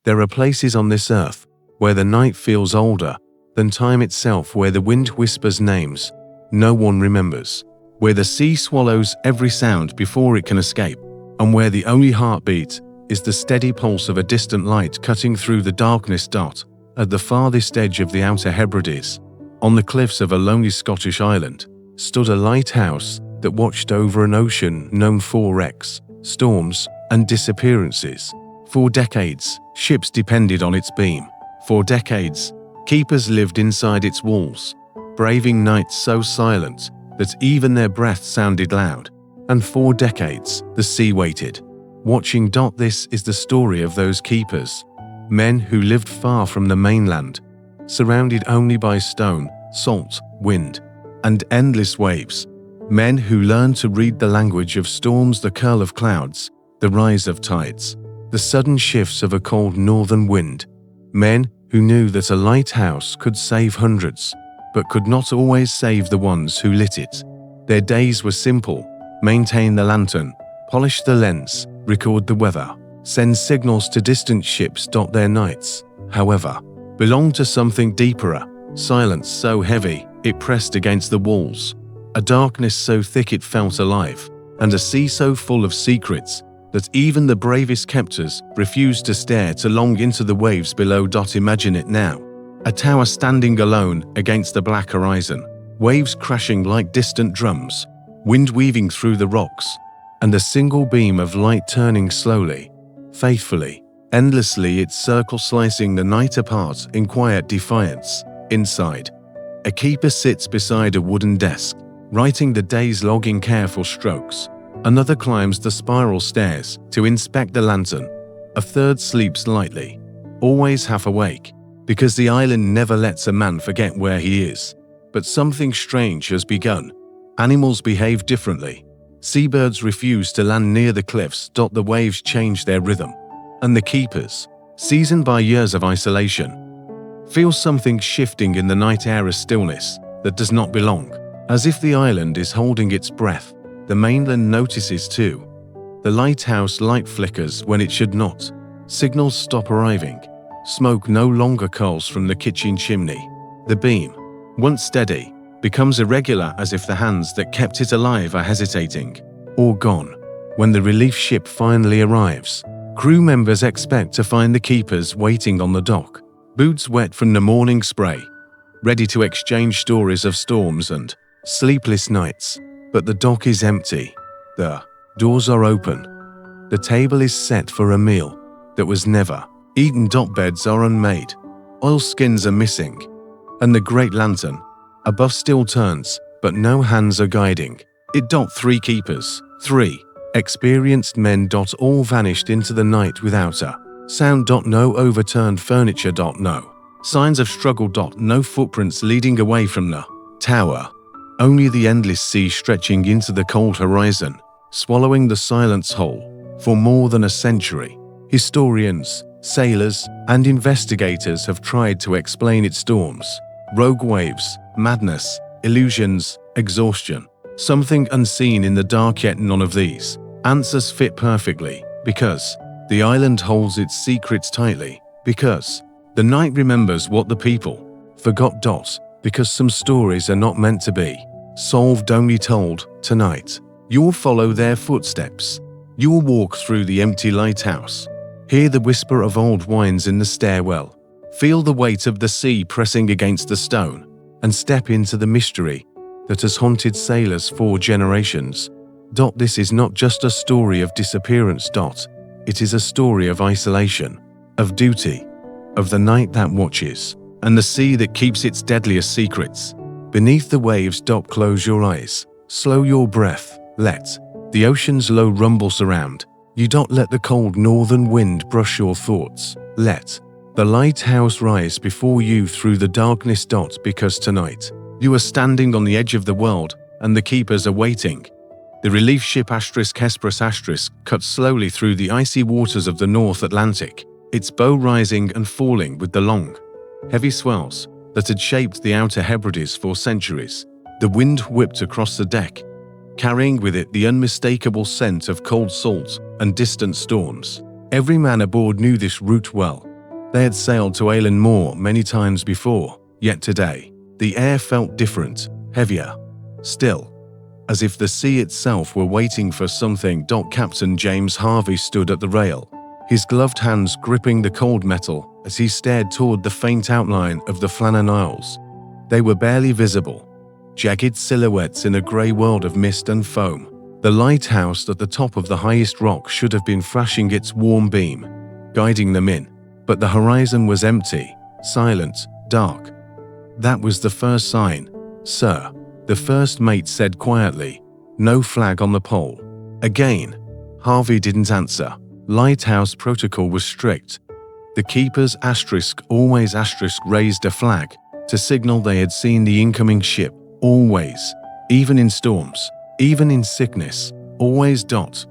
There are places on this earth where the night feels older than time itself, where the wind whispers names no one remembers, where the sea swallows every sound before it can escape, and where the only heartbeat is the steady pulse of a distant light cutting through the darkness. At the farthest edge of the Outer Hebrides, on the cliffs of a lonely Scottish island, stood a lighthouse that watched over an ocean known for wrecks, storms, and disappearances. For decades, ships depended on its beam. For decades, keepers lived inside its walls, braving nights so silent that even their breath sounded loud. And for decades, the sea waited, watching. This is the story of those keepers, men who lived far from the mainland, surrounded only by stone, salt, wind, and endless waves. Men who learned to read the language of storms, the curl of clouds, the rise of tides, the sudden shifts of a cold northern wind. Men who knew that a lighthouse could save hundreds, but could not always save the ones who lit it. Their days were simple: maintain the lantern, polish the lens, record the weather, send signals to distant ships. Their nights, however, belonged to something deeper, a silence so heavy it pressed against the walls, a darkness so thick it felt alive, and a sea so full of secrets that even the bravest captors refused to stare too long into the waves below. Imagine it now: a tower standing alone against the black horizon, waves crashing like distant drums, wind weaving through the rocks, and a single beam of light turning slowly, faithfully, endlessly, its circle slicing the night apart in quiet defiance. Inside, a keeper sits beside a wooden desk, writing the day's log in careful strokes. Another climbs the spiral stairs to inspect the lantern. A third sleeps lightly, always half awake, because the island never lets a man forget where he is. But something strange has begun. Animals behave differently. Seabirds refuse to land near the cliffs. The waves change their rhythm, and the keepers, seasoned by years of isolation, feel something shifting in the night air, a stillness that does not belong, as if the island is holding its breath. The mainland notices too. The lighthouse light flickers when it should not. Signals stop arriving. Smoke no longer curls from the kitchen chimney. The beam, once steady, becomes irregular, as if the hands that kept it alive are hesitating or gone. When the relief ship finally arrives, crew members expect to find the keepers waiting on the dock, boots wet from the morning spray, ready to exchange stories of storms and sleepless nights. But the dock is empty. The doors are open. The table is set for a meal that was never eaten. Beds are unmade. Oilskins are missing. And the great lantern above still turns, but no hands are guiding it. 3 keepers, 3 experienced men. All vanished into the night without a sound. No overturned furniture. No signs of struggle. No footprints leading away from the tower. Only the endless sea stretching into the cold horizon, swallowing the silence whole. For more than a century, historians, sailors, and investigators have tried to explain its storms, rogue waves, madness, illusions, exhaustion. Something unseen in the dark, yet none of these answers fit perfectly, because the island holds its secrets tightly, because the night remembers what the people forgot. Because some stories are not meant to be solved, only told. Tonight, you'll follow their footsteps. You'll walk through the empty lighthouse, hear the whisper of old wines in the stairwell, feel the weight of the sea pressing against the stone, and step into the mystery that has haunted sailors for generations. This is not just a story of disappearance. It is a story of isolation, of duty, of the night that watches, and the sea that keeps its deadliest secrets beneath the waves. Close your eyes, slow your breath, let the ocean's low rumble surround you. Let the cold northern wind brush your thoughts. Let the lighthouse rise before you through the darkness. Because tonight, you are standing on the edge of the world, and the keepers are waiting. The relief ship Hesperus cuts slowly through the icy waters of the North Atlantic, its bow rising and falling with the long, heavy swells that had shaped the Outer Hebrides for centuries. The wind whipped across the deck, carrying with it the unmistakable scent of cold salt and distant storms. Every man aboard knew this route well. They had sailed to Eilean Moor many times before, yet today, the air felt different, heavier, still, as if the sea itself were waiting for something. Captain James Harvey stood at the rail, his gloved hands gripping the cold metal as he stared toward the faint outline of the Flannan Isles. They were barely visible, jagged silhouettes in a grey world of mist and foam. The lighthouse at the top of the highest rock should have been flashing its warm beam, guiding them in, but the horizon was empty, silent, dark. "That was the first sign, sir," the first mate said quietly. "No flag on the pole." Again, Harvey didn't answer. Lighthouse protocol was strict. The keepers always raised a flag to signal they had seen the incoming ship, always, even in storms, even in sickness, always.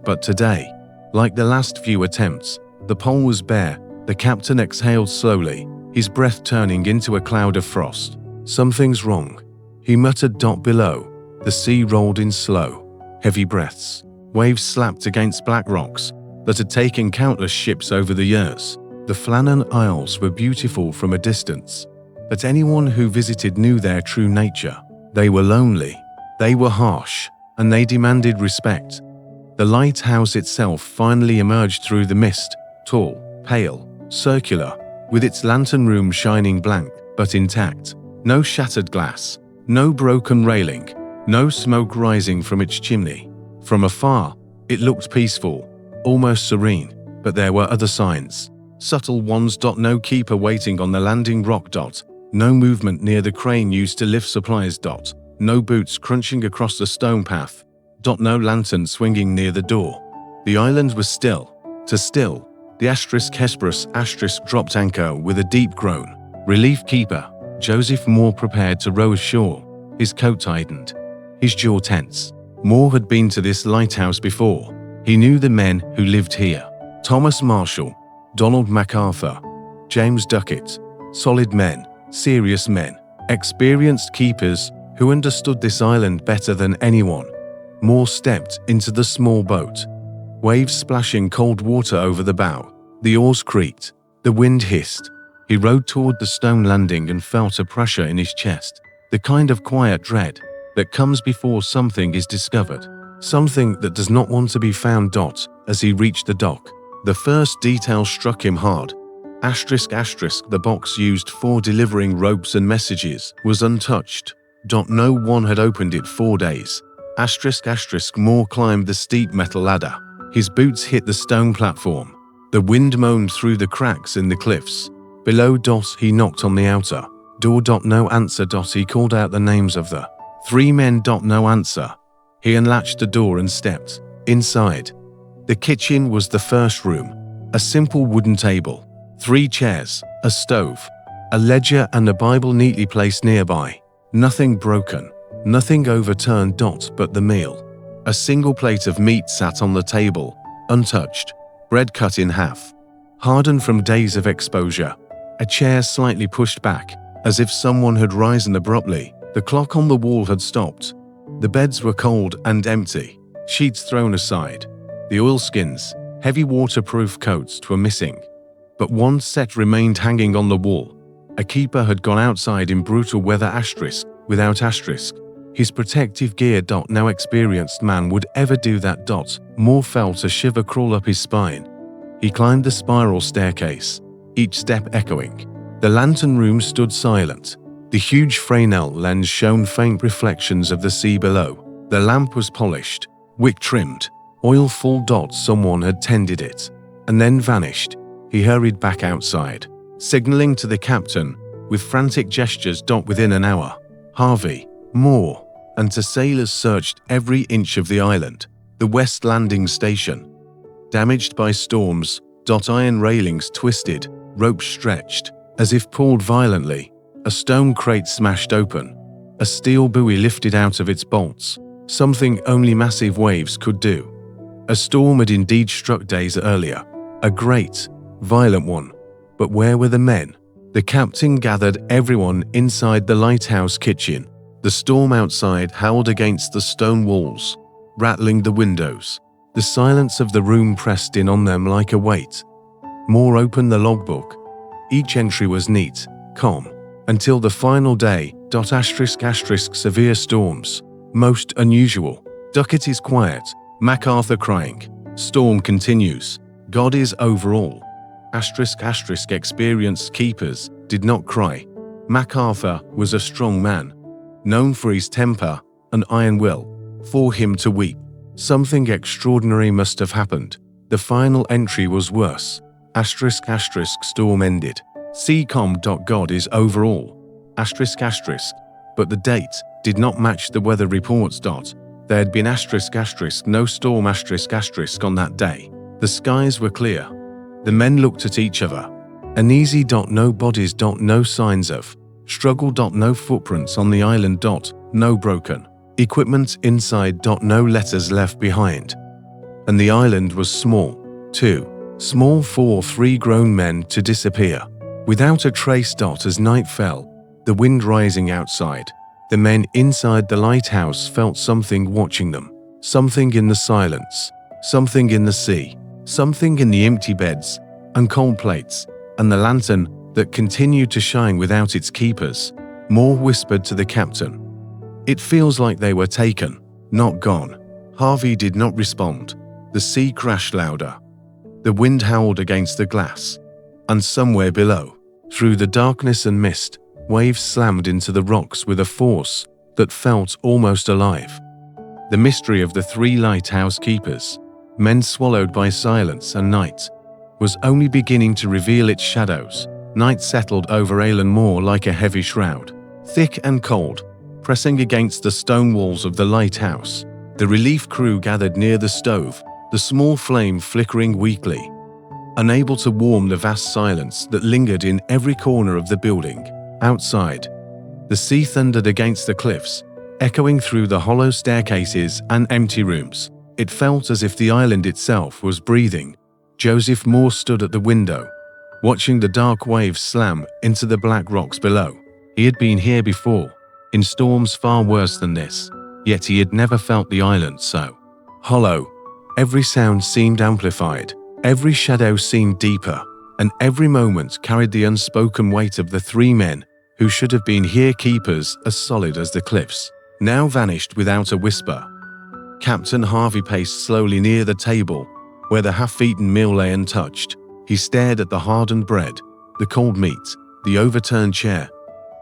But today, like the last few attempts, the pole was bare. The captain exhaled slowly, his breath turning into a cloud of frost. "Something's wrong," he muttered. Below, the sea rolled in slow, heavy breaths. Waves slapped against black rocks that had taken countless ships over the years. The Flannan Isles were beautiful from a distance, but anyone who visited knew their true nature. They were lonely, they were harsh, and they demanded respect. The lighthouse itself finally emerged through the mist, tall, pale, circular, with its lantern room shining blank but intact. No shattered glass, no broken railing, no smoke rising from its chimney. From afar, it looked peaceful, almost serene, but there were other signs, subtle ones. No keeper waiting on the landing rock. No movement near the crane used to lift supplies. No boots crunching across the stone path. No lantern swinging near the door. The island was still. Still, the Hesperus dropped anchor with a deep groan. Relief keeper Joseph Moore prepared to row ashore, his coat tightened, his jaw tense. Moore had been to this lighthouse before. He knew the men who lived here. Thomas Marshall, Donald MacArthur, James Duckett. Solid men, serious men, experienced keepers who understood this island better than anyone. Moore stepped into the small boat. Waves splashing cold water over the bow. The oars creaked. The wind hissed. He rowed toward the stone landing and felt a pressure in his chest. The kind of quiet dread that comes before something is discovered. Something that does not want to be found. As he reached the dock, the first detail struck him hard. The box used for delivering ropes and messages was untouched. No one had opened it 4 days. Moore climbed the steep metal ladder. His boots hit the stone platform. The wind moaned through the cracks in the cliffs. Below. He knocked on the outer door. No answer. He called out the names of the 3 men. No answer. He unlatched the door and stepped inside. The kitchen was the first room. A simple wooden table, 3 chairs, a stove, a ledger and a Bible neatly placed nearby. Nothing broken, nothing overturned. But the meal. A single plate of meat sat on the table, untouched, bread cut in half, hardened from days of exposure. A chair slightly pushed back, as if someone had risen abruptly. The clock on the wall had stopped. The beds were cold and empty, sheets thrown aside. The oilskins, heavy waterproof coats were missing. But one set remained hanging on the wall. A keeper had gone outside in brutal weather without his protective gear. No experienced man would ever do that. Moore felt a shiver crawl up his spine. He climbed the spiral staircase, each step echoing. The lantern room stood silent. The huge Fresnel lens shone faint reflections of the sea below. The lamp was polished, wick trimmed, oil full. Someone had tended it, and then vanished. He hurried back outside, signaling to the captain with frantic gestures. Within an hour, Harvey, Moore, and 2 sailors searched every inch of the island. The West Landing Station, damaged by storms. Iron railings twisted, ropes stretched, as if pulled violently. A stone crate smashed open, a steel buoy lifted out of its bolts, something only massive waves could do. A storm had indeed struck days earlier, a great, violent one. But where were the men? The captain gathered everyone inside the lighthouse kitchen. The storm outside howled against the stone walls, rattling the windows. The silence of the room pressed in on them like a weight. Moore opened the logbook. Each entry was neat, calm, until the final day. Severe storms. Most unusual. Ducat is quiet. MacArthur crying. Storm continues. God is over all. Experienced keepers did not cry. MacArthur was a strong man, known for his temper and iron will. For him to weep, something extraordinary must have happened. The final entry was worse. Storm ended. God is over all. But the date did not match the weather reports. There had been no storm on that day. The skies were clear. The men looked at each other. Uneasy. No bodies. No signs of struggle. No footprints on the island. No broken equipment inside. No letters left behind. And the island was small, too. Small for 3 grown men to disappear. Without a trace. As night fell, the wind rising outside, the men inside the lighthouse felt something watching them. Something in the silence. Something in the sea. Something in the empty beds and cold plates and the lantern that continued to shine without its keepers. Moore whispered to the captain. It feels like they were taken, not gone. Harvey did not respond. The sea crashed louder. The wind howled against the glass. And somewhere below, through the darkness and mist, waves slammed into the rocks with a force that felt almost alive. The mystery of the 3 lighthouse keepers, men swallowed by silence and night, was only beginning to reveal its shadows. Night settled over Eilean Moor like a heavy shroud, thick and cold, pressing against the stone walls of the lighthouse. The relief crew gathered near the stove, the small flame flickering weakly, unable to warm the vast silence that lingered in every corner of the building. Outside, the sea thundered against the cliffs, echoing through the hollow staircases and empty rooms. It felt as if the island itself was breathing. Joseph Moore stood at the window, watching the dark waves slam into the black rocks below. He had been here before, in storms far worse than this, yet he had never felt the island so hollow. Every sound seemed amplified, every shadow seemed deeper, and every moment carried the unspoken weight of the 3 men who should have been here, keepers as solid as the cliffs, now vanished without a whisper. Captain Harvey paced slowly near the table, where the half-eaten meal lay untouched. He stared at the hardened bread, the cold meat, the overturned chair.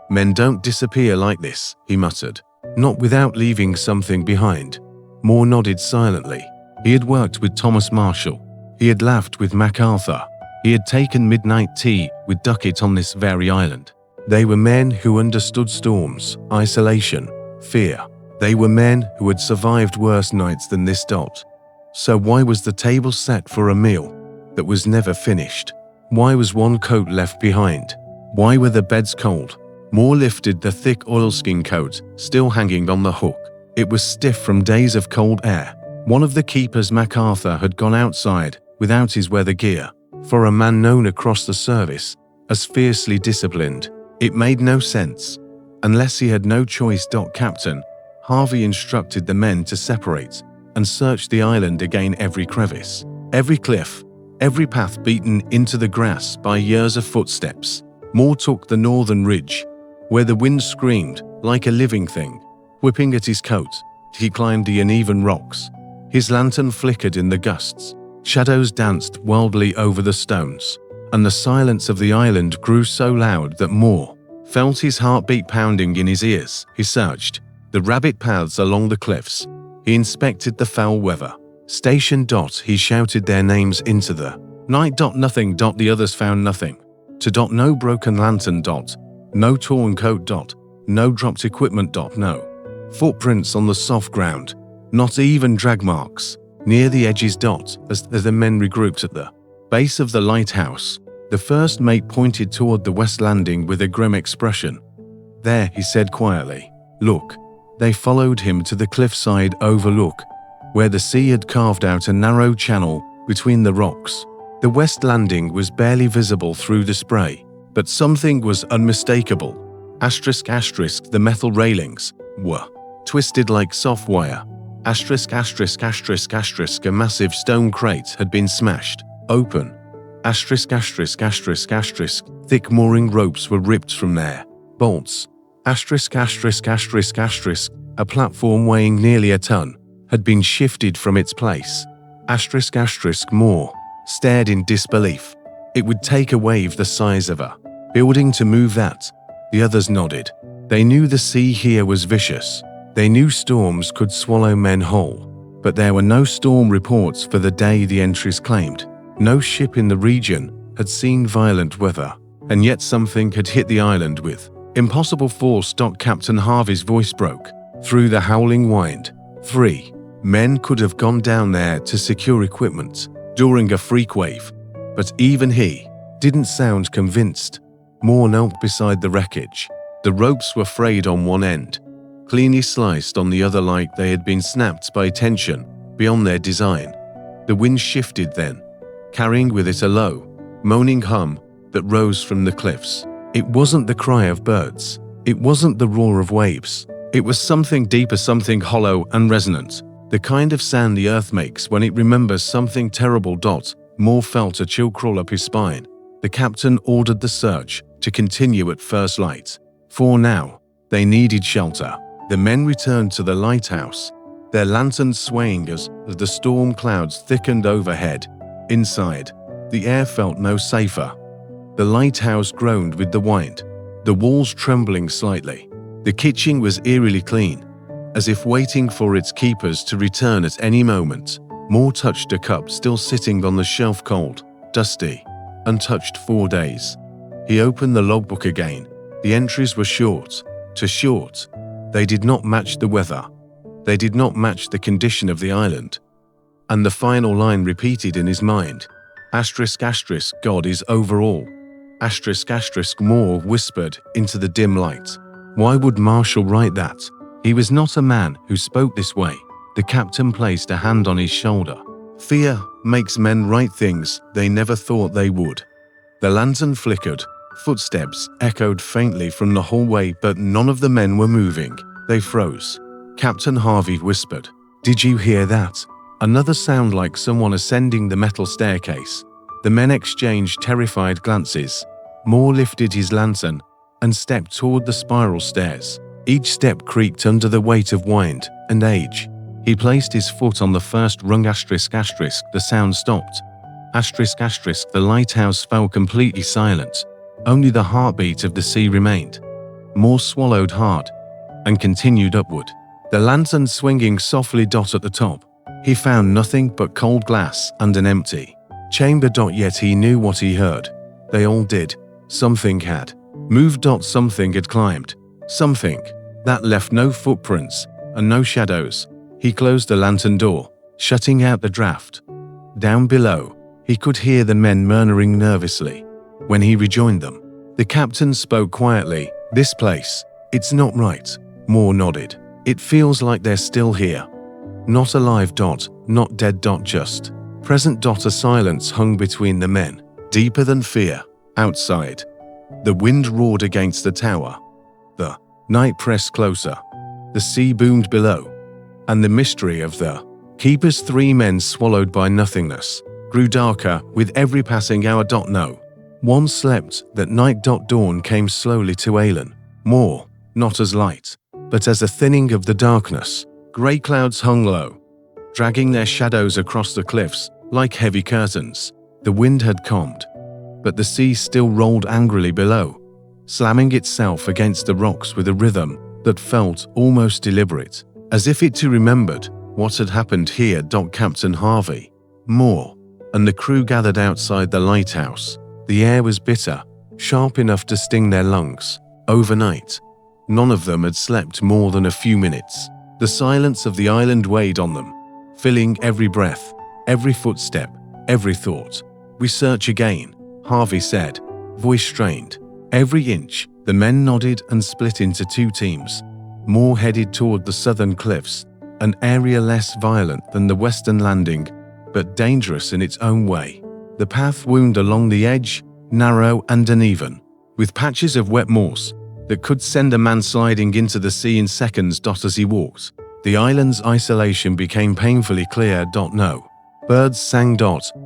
Men don't disappear like this, he muttered, not without leaving something behind. Moore nodded silently. He had worked with Thomas Marshall. He had laughed with MacArthur. He had taken midnight tea with Ducat on this very island. They were men who understood storms, isolation, fear. They were men who had survived worse nights than this. So why was the table set for a meal that was never finished? Why was one coat left behind? Why were the beds cold? Moore lifted the thick oilskin coat, still hanging on the hook. It was stiff from days of cold air. One of the keepers, MacArthur, had gone outside without his weather gear. For a man known across the service as fiercely disciplined, it made no sense. Unless he had no choice. Captain Harvey instructed the men to separate and search the island again, every crevice, every cliff, every path beaten into the grass by years of footsteps. Moore took the northern ridge, where the wind screamed like a living thing, whipping at his coat. He climbed the uneven rocks. His lantern flickered in the gusts. Shadows danced wildly over the stones, and the silence of the island grew so loud that Moore felt his heartbeat pounding in his ears. He searched the rabbit paths along the cliffs. He inspected the foul weather. Station. He shouted their names into the night. Nothing. The others found nothing. No broken lantern. No torn coat. No dropped equipment. No footprints on the soft ground. Not even drag marks near the edges. As the men regrouped at the base of the lighthouse, the first mate pointed toward the west landing with a grim expression. There, he said quietly. Look. They followed him to the cliffside overlook, where the sea had carved out a narrow channel between the rocks. The west landing was barely visible through the spray, but something was unmistakable. The metal railings were twisted like soft wire. A massive stone crate had been smashed open. Thick Thick mooring ropes were ripped from their bolts. Asterisk, asterisk, asterisk, asterisk. A platform weighing nearly a ton had been shifted from its place. Asterisk, asterisk, more stared in disbelief. It would take a wave the size of a building to move that. The others nodded. They knew the sea here was vicious. They knew storms could swallow men whole. But there were no storm reports for the day the entries claimed. No ship in the region had seen violent weather. And yet something had hit the island with impossible force. Captain Harvey's voice broke through the howling wind. 3 men could have gone down there to secure equipment during a freak wave. But even he didn't sound convinced. Moore knelt beside the wreckage. The ropes were frayed on one end, cleanly sliced on the other like they had been snapped by tension beyond their design. The wind shifted then, carrying with it a low, moaning hum that rose from the cliffs. It wasn't the cry of birds. It wasn't the roar of waves. It was something deeper, something hollow and resonant. The kind of sound the earth makes when it remembers something terrible. Moore felt a chill crawl up his spine. The captain ordered the search to continue at first light. For now, they needed shelter. The men returned to the lighthouse, their lanterns swaying as the storm clouds thickened overhead. Inside, the air felt no safer. The lighthouse groaned with the wind, the walls trembling slightly. The kitchen was eerily clean, as if waiting for its keepers to return at any moment. Moore touched a cup still sitting on the shelf, cold, dusty, untouched 4 days. He opened the logbook again. The entries were short, too short. They did not match the weather. They did not match the condition of the island. And the final line repeated in his mind. Asterisk, asterisk, God is over all. Asterisk, asterisk, Moore whispered into the dim light. Why would Marshall write that? He was not a man who spoke this way. The captain placed a hand on his shoulder. Fear makes men write things they never thought they would. The lantern flickered. Footsteps echoed faintly from the hallway, but none of the men were moving. They froze. Captain Harvey whispered, "Did you hear that?" Another sound like someone ascending the metal staircase. The men exchanged terrified glances. Moore lifted his lantern and stepped toward the spiral stairs. Each step creaked under the weight of wind and age. He placed his foot on the first rung. Asterisk, asterisk, the sound stopped. Asterisk, asterisk, the lighthouse fell completely silent. Only the heartbeat of the sea remained. Moore swallowed hard and continued upward, the lantern swinging softly. At the top, he found nothing but cold glass and an empty chamber. Yet he knew what he heard. They all did. Something had moved. Something had climbed. Something that left no footprints and no shadows. He closed the lantern door, shutting out the draft. Down below, he could hear the men murmuring nervously. When he rejoined them, the captain spoke quietly. This place, it's not right. Moore nodded. It feels like they're still here. Not alive. Not dead. Just present. A silence hung between the men, deeper than fear. Outside, the wind roared against the tower. The night pressed closer. The sea boomed below. And the mystery of the keeper's 3 men swallowed by nothingness grew darker with every passing hour. No one slept that night. Dawn came slowly to Alan. Moore, not as light, but as a thinning of the darkness. Grey clouds hung low, dragging their shadows across the cliffs like heavy curtains. The wind had calmed, but the sea still rolled angrily below, slamming itself against the rocks with a rhythm that felt almost deliberate, as if it too remembered what had happened here. Captain Harvey, Moore, and the crew gathered outside the lighthouse. The air was bitter, sharp enough to sting their lungs. Overnight, none of them had slept more than a few minutes. The silence of the island weighed on them, filling every breath, every footstep, every thought. "We search again," Harvey said, voice strained. Every inch. The men nodded and split into 2 teams. Moore headed toward the southern cliffs, an area less violent than the western landing, but dangerous in its own way. The path wound along the edge, narrow and uneven, with patches of wet moss that could send a man sliding into the sea in seconds. As he walked, the island's isolation became painfully clear. No birds sang.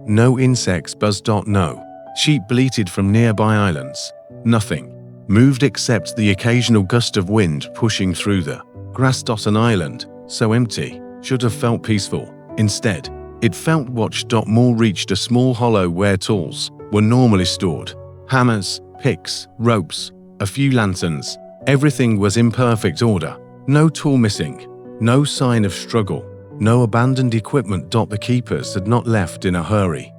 No insects buzzed. No Sheep bleated from nearby islands. Nothing moved except the occasional gust of wind pushing through the grass. An island, so empty, should have felt peaceful. Instead, it felt watched. Moore reached a small hollow where tools were normally stored. Hammers, picks, ropes, a few lanterns. Everything was in perfect order. No tool missing. No sign of struggle. No abandoned equipment. The keepers had not left in a hurry.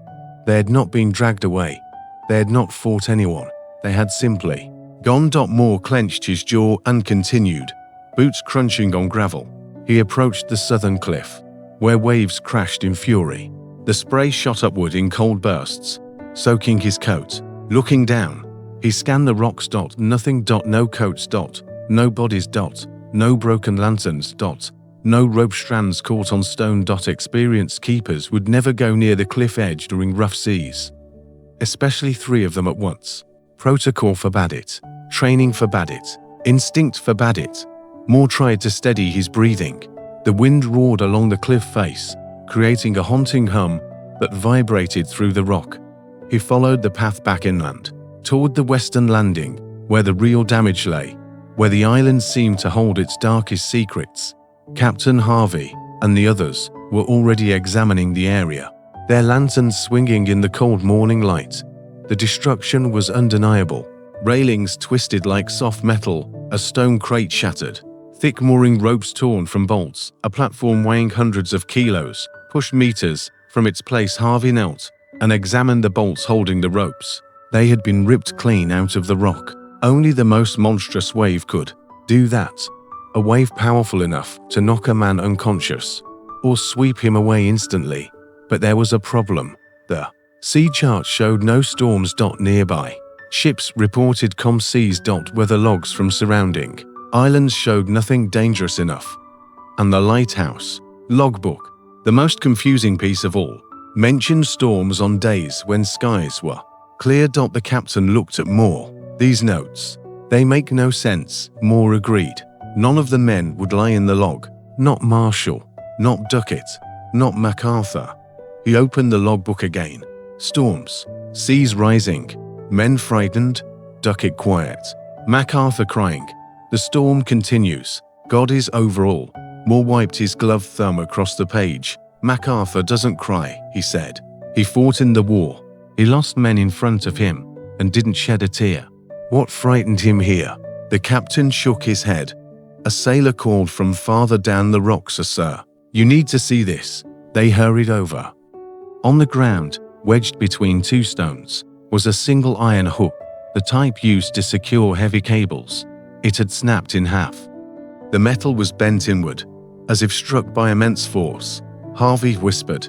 They had not been dragged away. They had not fought anyone. They had simply gone. Moore clenched his jaw and continued, boots crunching on gravel. He approached the southern cliff, where waves crashed in fury. The spray shot upward in cold bursts, soaking his coat. Looking down, he scanned the rocks. Nothing. No coats. No bodies. No broken lanterns. No rope strands caught on stone. Experienced keepers would never go near the cliff edge during rough seas. Especially 3 of them at once. Protocol forbade it. Training forbade it. Instinct forbade it. Moore tried to steady his breathing. The wind roared along the cliff face, creating a haunting hum that vibrated through the rock. He followed the path back inland, toward the western landing, where the real damage lay, where the island seemed to hold its darkest secrets. Captain Harvey and the others were already examining the area, their lanterns swinging in the cold morning light. The destruction was undeniable. Railings twisted like soft metal, a stone crate shattered, thick mooring ropes torn from bolts, a platform weighing hundreds of kilos, pushed meters from its place. Harvey knelt and examined the bolts holding the ropes. They had been ripped clean out of the rock. Only the most monstrous wave could do that. A wave powerful enough to knock a man unconscious or sweep him away instantly. But there was a problem. The sea chart showed no storms. Nearby ships reported calm seas. Weather logs from surrounding islands showed nothing dangerous enough. And the Lighthouse logbook, the most confusing piece of all, mentioned storms on days when skies were clear. The captain looked at Moore. These notes, they make no sense, Moore agreed. None of the men would lie in the log. Not Marshall, not Duckett, not MacArthur. He opened the logbook again. Storms, seas rising, men frightened, Duckett quiet, MacArthur crying. The storm continues. God is over all. Moore wiped his gloved thumb across the page. MacArthur doesn't cry, he said. He fought in the war. He lost men in front of him and didn't shed a tear. What frightened him here? The captain shook his head. A sailor called from farther down the rocks, sir. You need to see this. They hurried over. On the ground, wedged between 2 stones, was a single iron hook, the type used to secure heavy cables. It had snapped in half. The metal was bent inward, as if struck by immense force. Harvey whispered.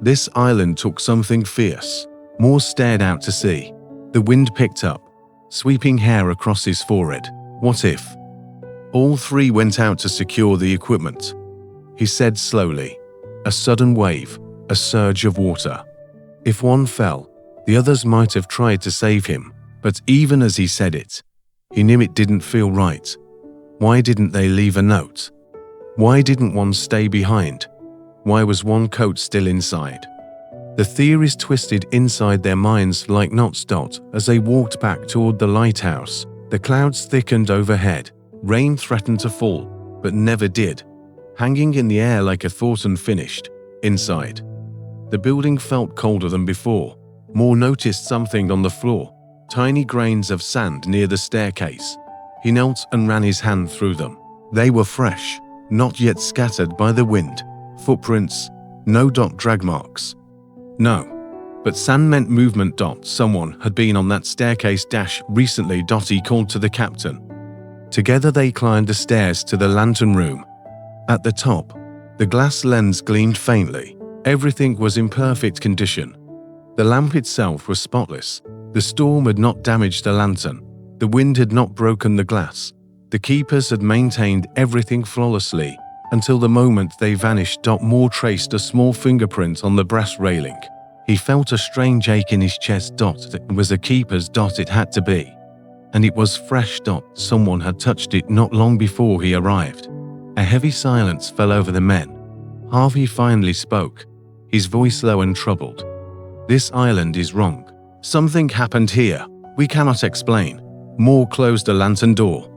This island took something fierce. Moore stared out to sea. The wind picked up, sweeping hair across his forehead. What if? All 3 went out to secure the equipment. He said slowly. A sudden wave, a surge of water. If one fell, the others might have tried to save him, but even as he said it, he knew it didn't feel right. Why didn't they leave a note? Why didn't one stay behind? Why was one coat still inside? The theories twisted inside their minds like knots. As they walked back toward the lighthouse, the clouds thickened overhead. Rain threatened to fall, but never did, hanging in the air like a thought unfinished. Inside, the building felt colder than before. Moore noticed something on the floor, tiny grains of sand near the staircase. He knelt and ran his hand through them. They were fresh, not yet scattered by the wind. Footprints, no drag marks. No, but sand meant movement. Someone had been on that staircase recently. He called to the captain. Together they climbed the stairs to the lantern room. At the top, the glass lens gleamed faintly. Everything was in perfect condition. The lamp itself was spotless. The storm had not damaged the lantern. The wind had not broken the glass. The keepers had maintained everything flawlessly until the moment they vanished. Moore traced a small fingerprint on the brass railing. He felt a strange ache in his chest. It was a keeper's. It had to be. And it was fresh. Someone had touched it not long before he arrived. A heavy silence fell over the men. Harvey finally spoke, his voice low and troubled. This island is wrong. Something happened here. We cannot explain. Moore closed a lantern door.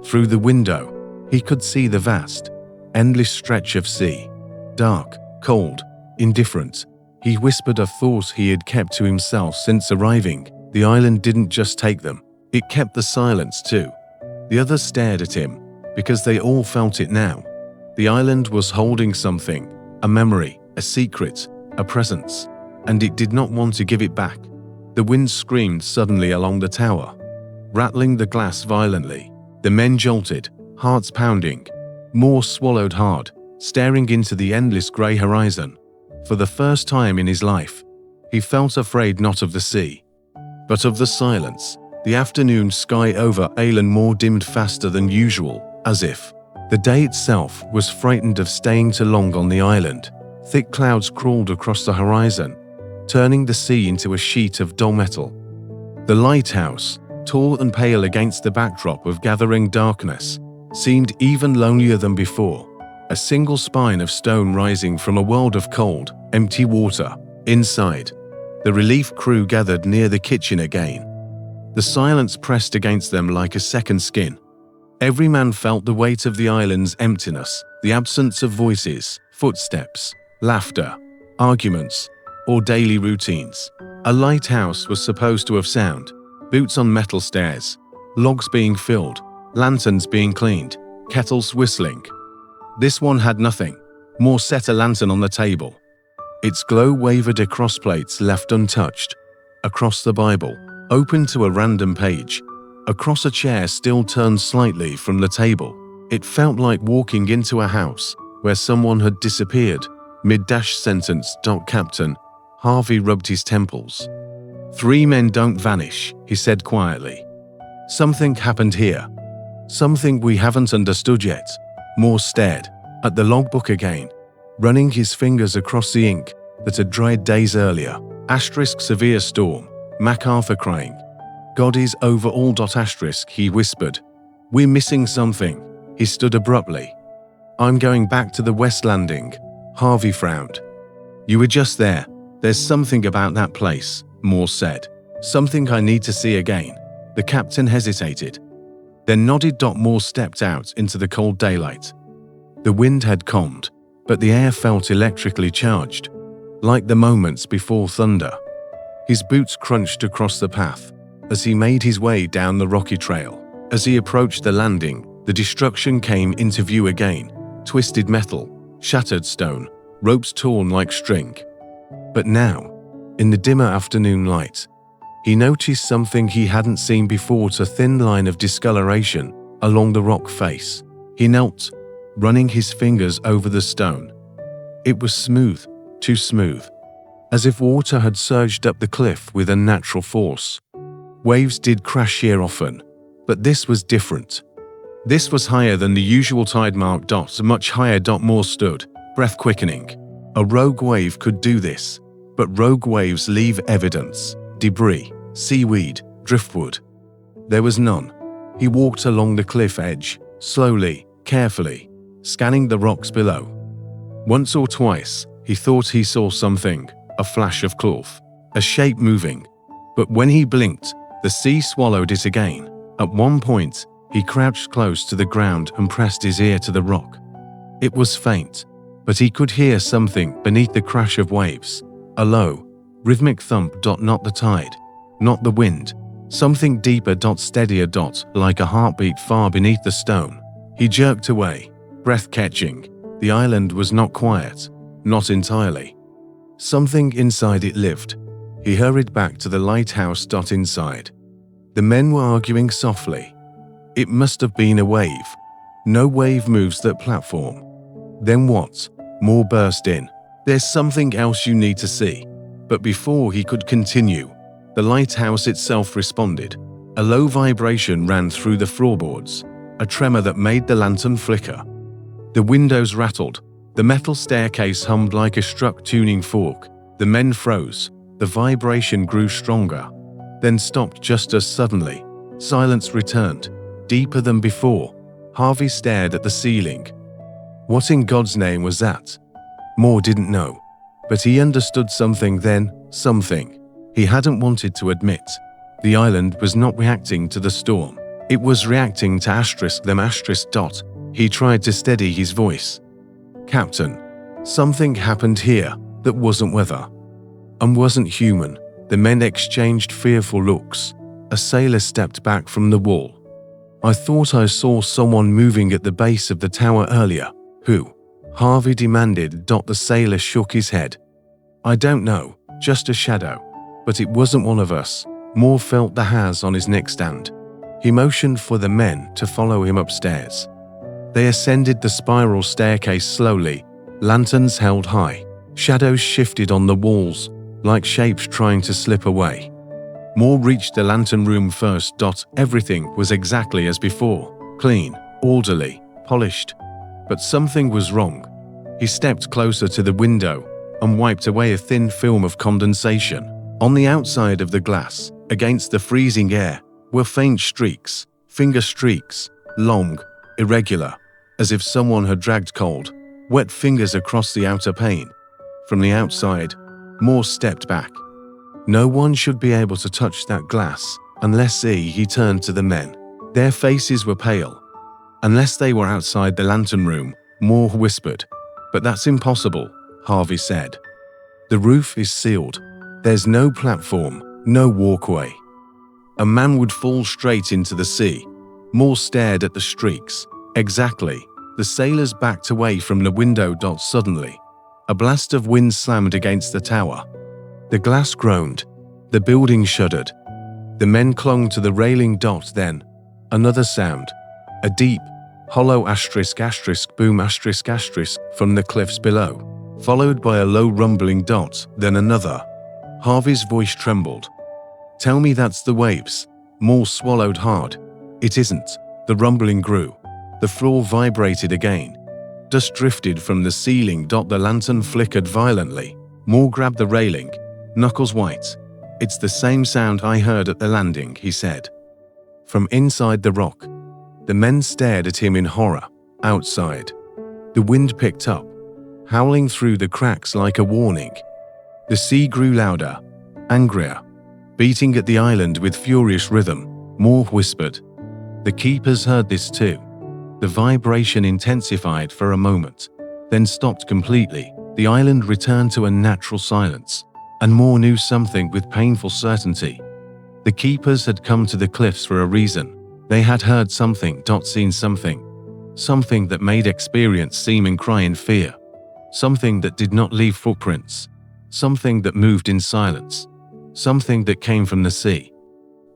Through the window, he could see the vast, endless stretch of sea. Dark, cold, indifferent. He whispered a thought he had kept to himself since arriving. The island didn't just take them. It kept the silence too. The others stared at him, because they all felt it now. The island was holding something, a memory, a secret, a presence, and it did not want to give it back. The wind screamed suddenly along the tower, rattling the glass violently. The men jolted, hearts pounding. Moore swallowed hard, staring into the endless grey horizon. For the first time in his life, he felt afraid not of the sea, but of the silence. The afternoon sky over Eilean Moor dimmed faster than usual, as if the day itself was frightened of staying too long on the island. Thick clouds crawled across the horizon, turning the sea into a sheet of dull metal. The lighthouse, tall and pale against the backdrop of gathering darkness, seemed even lonelier than before, a single spine of stone rising from a world of cold, empty water. Inside, the relief crew gathered near the kitchen again. The silence pressed against them like a second skin. Every man felt the weight of the island's emptiness, the absence of voices, footsteps, laughter, arguments, or daily routines. A lighthouse was supposed to have sound, boots on metal stairs, logs being filled, lanterns being cleaned, kettles whistling. This one had nothing. Moore set a lantern on the table. Its glow wavered across plates left untouched, across the Bible, open to a random page, across a chair still turned slightly from the table. It felt like walking into a house where someone had disappeared. Mid-sentence. Captain Harvey rubbed his temples. 3 men don't vanish, he said quietly. Something happened here. Something we haven't understood yet. Moore stared at the logbook again, running his fingers across the ink that had dried days earlier. Severe storm. MacArthur crying. God is over all. He whispered. We're missing something. He stood abruptly. I'm going back to the West Landing. Harvey frowned. You were just there. There's something about that place, Moore said. Something I need to see again. The captain hesitated, then nodded. Moore stepped out into the cold daylight. The wind had calmed, but the air felt electrically charged, like the moments before thunder. His boots crunched across the path as he made his way down the rocky trail. As he approached the landing, the destruction came into view again. Twisted metal, shattered stone, ropes torn like string. But now, in the dimmer afternoon light, he noticed something he hadn't seen before: a thin line of discoloration along the rock face. He knelt, running his fingers over the stone. It was smooth, too smooth, as if water had surged up the cliff with unnatural force. Waves did crash here often, but this was different. This was higher than the usual tide mark. Much higher. Moore stood, breath quickening. A rogue wave could do this, but rogue waves leave evidence: debris, seaweed, driftwood. There was none. He walked along the cliff edge, slowly, carefully, scanning the rocks below. Once or twice, he thought he saw something, a flash of cloth, a shape moving. But when he blinked, the sea swallowed it again. At one point, he crouched close to the ground and pressed his ear to the rock. It was faint, but he could hear something beneath the crash of waves. A low, rhythmic thump. Not the tide, not the wind. Something deeper. Steadier. Like a heartbeat far beneath the stone. He jerked away, breath catching. The island was not quiet, not entirely. Something inside it lived. He hurried back to the lighthouse. Inside, the men were arguing softly. It must have been a wave. No wave moves that platform. Then what? Moore burst in. There's something else you need to see. But before he could continue, the lighthouse itself responded. A low vibration ran through the floorboards, a tremor that made the lantern flicker. The windows rattled. The metal staircase hummed like a struck tuning fork. The men froze. The vibration grew stronger, then stopped just as suddenly. Silence returned, deeper than before. Harvey stared at the ceiling. What in God's name was that? Moore didn't know, but he understood something then, something. He hadn't wanted to admit. The island was not reacting to the storm. It was reacting to them. He tried to steady his voice. Captain, something happened here that wasn't weather and wasn't human. The men exchanged fearful looks. A sailor stepped back from the wall. I thought I saw someone moving at the base of the tower earlier. Who? Harvey demanded. The sailor shook his head. I don't know, just a shadow. But it wasn't one of us. Moore felt the hairs on his neck stand. He motioned for the men to follow him upstairs. They ascended the spiral staircase slowly, lanterns held high. Shadows shifted on the walls, like shapes trying to slip away. Moore reached the lantern room first. Everything was exactly as before, clean, orderly, polished. But something was wrong. He stepped closer to the window and wiped away a thin film of condensation. On the outside of the glass, against the freezing air, were faint streaks, finger streaks, long, irregular, as if someone had dragged cold, wet fingers across the outer pane. From the outside, Moore stepped back. No one should be able to touch that glass unless he turned to the men. Their faces were pale. Unless they were outside the lantern room, Moore whispered. But that's impossible, Harvey said. The roof is sealed. There's no platform, no walkway. A man would fall straight into the sea. Moore stared at the streaks. Exactly. The sailors backed away from the window. Suddenly, a blast of wind slammed against the tower. The glass groaned. The building shuddered. The men clung to the railing. Then, another sound. A deep, hollow boom from the cliffs below, followed by a low rumbling. Then another. Harvey's voice trembled. Tell me that's the waves. Moore swallowed hard. It isn't. The rumbling grew. The floor vibrated again. Dust drifted from the ceiling. The lantern flickered violently. Moore grabbed the railing, knuckles white. It's the same sound I heard at the landing, he said. From inside the rock. The men stared at him in horror. Outside, the wind picked up, howling through the cracks like a warning. The sea grew louder, angrier, beating at the island with furious rhythm. Moore whispered. The keepers heard this too. The vibration intensified for a moment, then stopped completely. The island returned to a natural silence, and Moore knew something with painful certainty. The keepers had come to the cliffs for a reason. They had heard something. Seen something. Something that made experience seem and cry in fear. Something that did not leave footprints. Something that moved in silence. Something that came from the sea.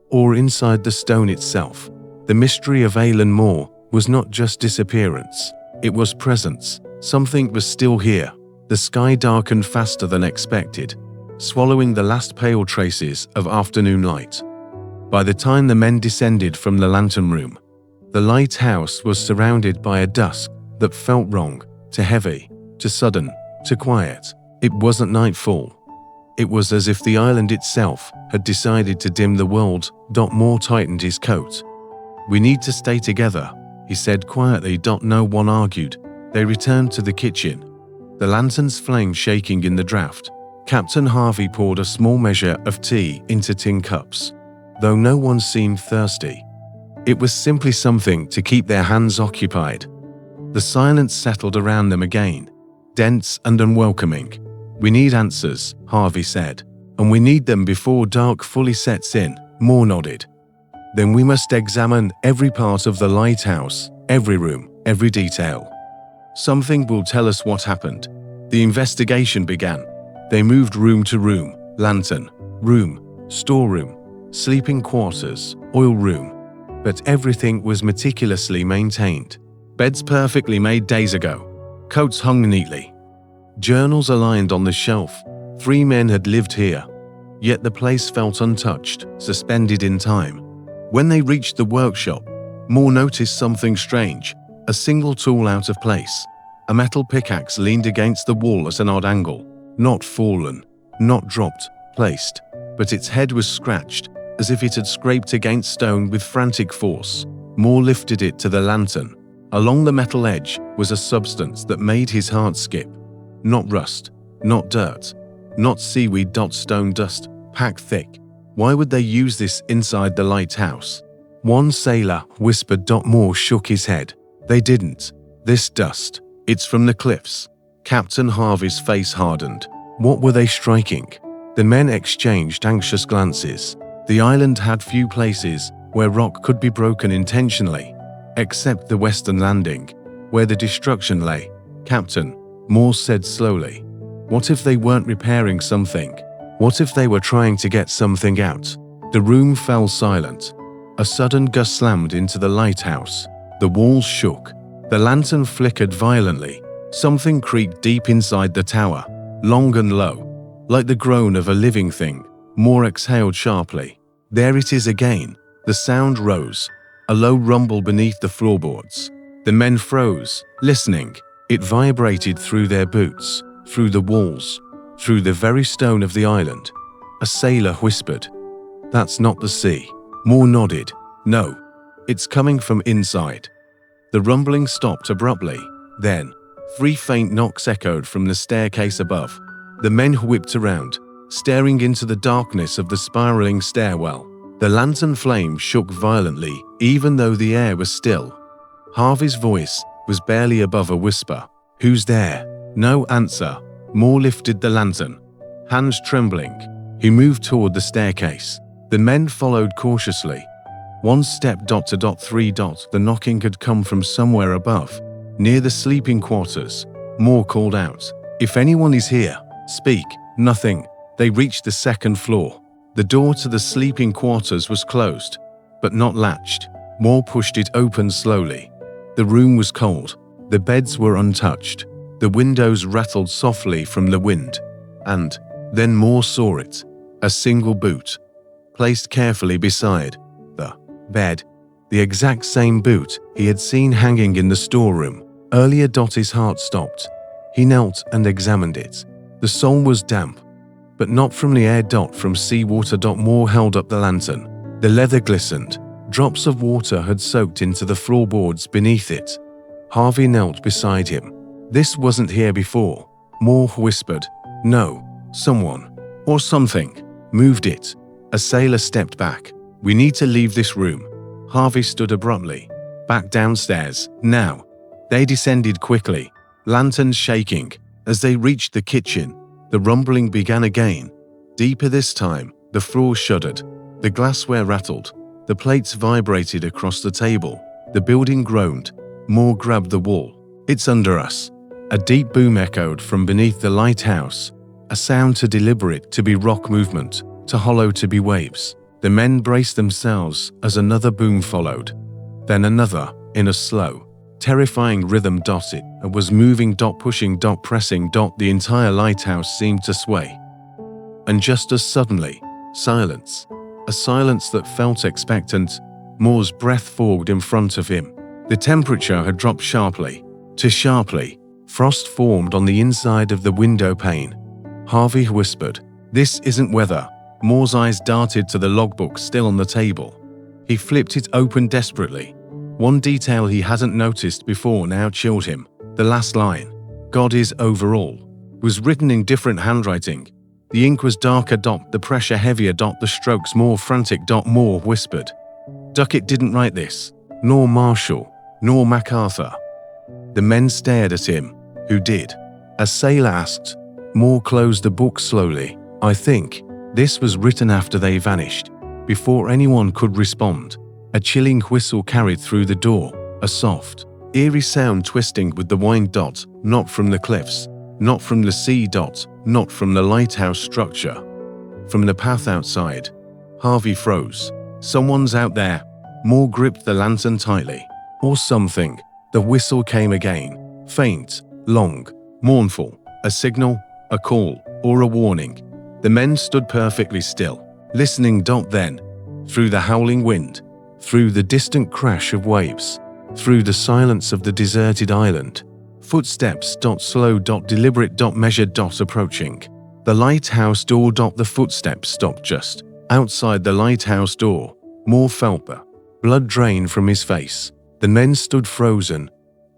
Or inside the stone itself. The mystery of Alan Moore was not just disappearance. It was presence. Something was still here. The sky darkened faster than expected, swallowing the last pale traces of afternoon light. By the time the men descended from the lantern room, the lighthouse was surrounded by a dusk that felt wrong, too heavy, too sudden, too quiet. It wasn't nightfall. It was as if the island itself had decided to dim the world. Moore tightened his coat. We need to stay together, he said quietly. No one argued. They returned to the kitchen, the lantern's flame shaking in the draft. Captain Harvey poured a small measure of tea into tin cups, though no one seemed thirsty. It was simply something to keep their hands occupied. The silence settled around them again, dense and unwelcoming. We need answers, Harvey said, and we need them before dark fully sets in. Moore nodded. Then we must examine every part of the lighthouse, every room, every detail. Something will tell us what happened. The investigation began. They moved room to room, lantern, room, storeroom, sleeping quarters, oil room. But everything was meticulously maintained. Beds perfectly made days ago. Coats hung neatly. Journals aligned on the shelf. 3 men had lived here. Yet the place felt untouched, suspended in time. When they reached the workshop, Moore noticed something strange. A single tool out of place. A metal pickaxe leaned against the wall at an odd angle. Not fallen, not dropped, placed. But its head was scratched, as if it had scraped against stone with frantic force. Moore lifted it to the lantern. Along the metal edge was a substance that made his heart skip. Not rust, not dirt, not seaweed. Stone dust. packed thick. Why would they use this inside the lighthouse? One sailor whispered. Moore shook his head. They didn't. This dust. It's from the cliffs. Captain Harvey's face hardened. What were they striking? The men exchanged anxious glances. The island had few places where rock could be broken intentionally, except the western landing, where the destruction lay. Captain, Moore said slowly. What if they weren't repairing something? What if they were trying to get something out? The room fell silent. A sudden gust slammed into the lighthouse. The walls shook. The lantern flickered violently. Something creaked deep inside the tower, long and low, like the groan of a living thing. Moore exhaled sharply. There it is again. The sound rose, a low rumble beneath the floorboards. The men froze, listening. It vibrated through their boots, through the walls, through the very stone of the island. A sailor whispered, "That's not the sea." Moore nodded. "No, it's coming from inside." The rumbling stopped abruptly. Then, 3 faint knocks echoed from the staircase above. The men whipped around, staring into the darkness of the spiraling stairwell. The lantern flame shook violently, even though the air was still. Harvey's voice was barely above a whisper. "Who's there?" No answer. Moore lifted the lantern, hands trembling. He moved toward the staircase. The men followed cautiously. 1 step ... 3 ... The knocking had come from somewhere above, near the sleeping quarters. Moore called out, "If anyone is here, speak." Nothing. They reached the 2nd floor. The door to the sleeping quarters was closed, but not latched. Moore pushed it open slowly. The room was cold. The beds were untouched. The windows rattled softly from the wind. And then Moore saw it. A single boot, placed carefully beside the bed. The exact same boot he had seen hanging in the storeroom earlier. His heart stopped. He knelt and examined it. The sole was damp, but not from the air. From seawater. Moore held up the lantern. The leather glistened. Drops of water had soaked into the floorboards beneath it. Harvey knelt beside him. "This wasn't here before," Moore whispered. "No, someone, or something, moved it." A sailor stepped back. "We need to leave this room." Harvey stood abruptly. "Back downstairs, now." They descended quickly, lanterns shaking. As they reached the kitchen, the rumbling began again. Deeper this time. The floor shuddered. The glassware rattled. The plates vibrated across the table. The building groaned. Moore grabbed the wall. "It's under us." A deep boom echoed from beneath the lighthouse. A sound too deliberate to be rock movement, too hollow to be waves. The men braced themselves as another boom followed. Then another, in a slow, terrifying rhythm. It was moving. Pushing. Pressing. The entire lighthouse seemed to sway. And just as suddenly, silence. A silence that felt expectant. Moore's breath fogged in front of him. The temperature had dropped sharply. Too sharply. Frost formed on the inside of the window pane. Harvey whispered, "This isn't weather." Moore's eyes darted to the logbook still on the table. He flipped it open desperately. One detail he hadn't noticed before now chilled him. The last line, "God is over all," was written in different handwriting. The ink was darker. The pressure heavier. The strokes more frantic. Moore whispered, "Duckett didn't write this. Nor Marshall. Nor MacArthur." The men stared at him. "Who did?" A sailor asked. Moore closed the book slowly. "I think this was written after they vanished, before anyone could respond." A chilling whistle carried through the door, a soft, eerie sound twisting with the wind. Not from the cliffs, not from the sea. Not from the lighthouse structure. From the path outside. Harvey froze. "Someone's out there." Moore gripped the lantern tightly. "Or something." The whistle came again. Faint, long, mournful. A signal, a call, or a warning. The men stood perfectly still, listening. Then, through the howling wind, through the distant crash of waves, through the silence of the deserted island, footsteps. Slow. Deliberate. Measured. Approaching. The lighthouse door. The footsteps stopped just outside the lighthouse door. Moore felt the blood drain from his face. The men stood frozen,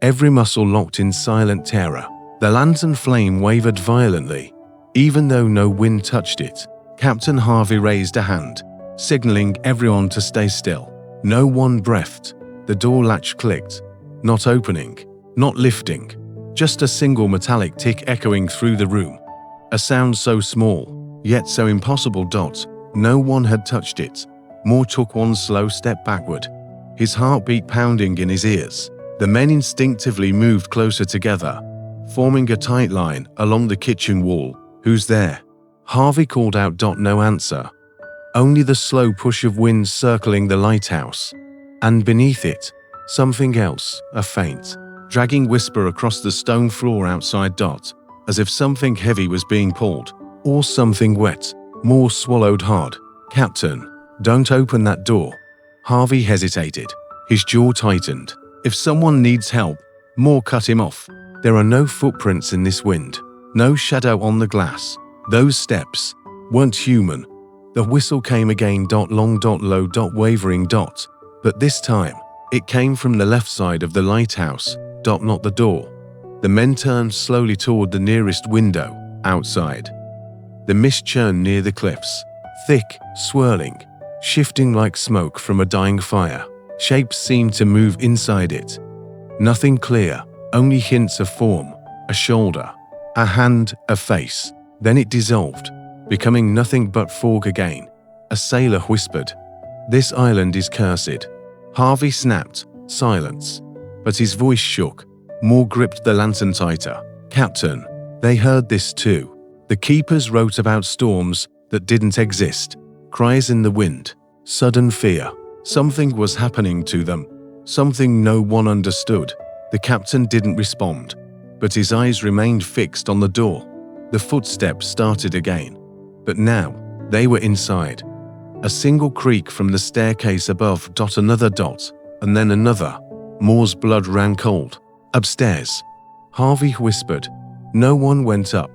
every muscle locked in silent terror. The lantern flame wavered violently, even though no wind touched it. Captain Harvey raised a hand, signaling everyone to stay still. No one breathed. The door latch clicked, not opening, not lifting, just a single metallic tick echoing through the room. A sound so small, yet so impossible. No one had touched it. Moore took one slow step backward, his heartbeat pounding in his ears. The men instinctively moved closer together, forming a tight line along the kitchen wall. "Who's there?" Harvey called out. No answer. Only the slow push of wind circling the lighthouse. And beneath it, something else, a faint, dragging whisper across the stone floor outside. As if something heavy was being pulled, or something wet. Moore swallowed hard. "Captain, don't open that door." Harvey hesitated. His jaw tightened. If someone needs help, Moore cut him off. There are no footprints in this wind. No shadow on the glass. Those steps weren't human. The whistle came again. Long, low, wavering. But this time, it came from the left side of the lighthouse. Not the door. The men turned slowly toward the nearest window, outside. The mist churned near the cliffs, thick, swirling, shifting like smoke from a dying fire. Shapes seemed to move inside it. Nothing clear, only hints of form, a shoulder, a hand, a face. Then it dissolved, becoming nothing but fog again. A sailor whispered, "This island is cursed." Harvey snapped, silence. But his voice shook. Moore gripped the lantern tighter. "Captain, they heard this too." The keepers wrote about storms that didn't exist, cries in the wind, sudden fear. Something was happening to them, something no one understood. The captain didn't respond, but his eyes remained fixed on the door. The footsteps started again, but now they were inside. A single creak from the staircase above. Another dot, and then another. Moore's blood ran cold. "Upstairs," Harvey whispered. No one went up.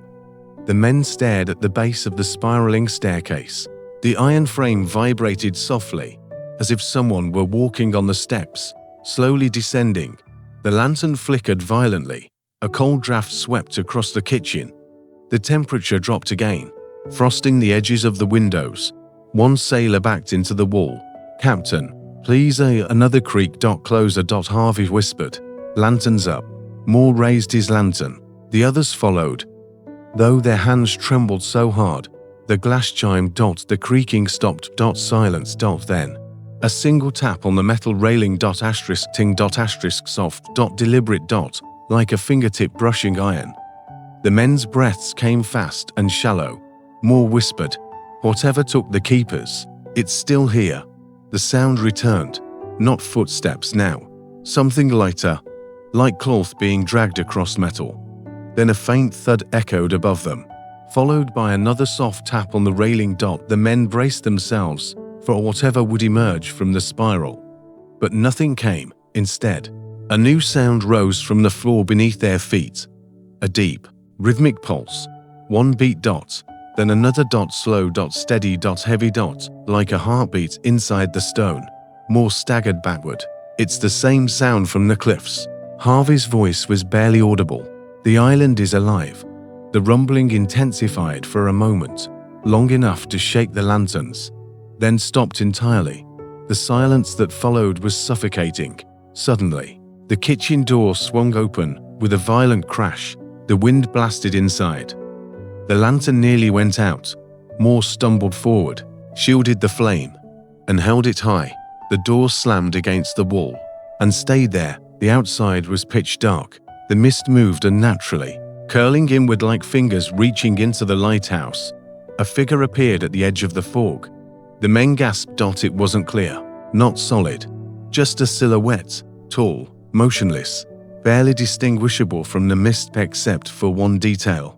The men stared at the base of the spiraling staircase. The iron frame vibrated softly, as if someone were walking on the steps, slowly descending. The lantern flickered violently. A cold draft swept across the kitchen. The temperature dropped again, frosting the edges of the windows. One sailor backed into the wall. "Captain, please." Another creak. "Closer." Harvey whispered. "Lanterns up." Moore raised his lantern. The others followed, though their hands trembled so hard. The glass chimed. The creaking stopped. Silence. Then a single tap on the metal railing. Ting. Soft. Deliberate. Like a fingertip brushing iron. The men's breaths came fast and shallow. Moore whispered, "Whatever took the keepers, it's still here." The sound returned. Not footsteps now. Something lighter, like cloth being dragged across metal. Then a faint thud echoed above them, followed by another soft tap on the railing. The men braced themselves for whatever would emerge from the spiral. But nothing came. Instead, a new sound rose from the floor beneath their feet. A deep, rhythmic pulse. One beat. Then another. Slow. Steady. Heavy. Like a heartbeat inside the stone. Moore staggered backward. "It's the same sound from the cliffs." Harvey's voice was barely audible. "The island is alive." The rumbling intensified for a moment, long enough to shake the lanterns, then stopped entirely. The silence that followed was suffocating. Suddenly, the kitchen door swung open with a violent crash. The wind blasted inside. The lantern nearly went out. Moore stumbled forward, shielded the flame, and held it high. The door slammed against the wall and stayed there. The outside was pitch dark. The mist moved unnaturally, curling inward like fingers reaching into the lighthouse. A figure appeared at the edge of the fog. The men gasped. It wasn't clear, not solid, just a silhouette, tall, motionless, barely distinguishable from the mist except for one detail.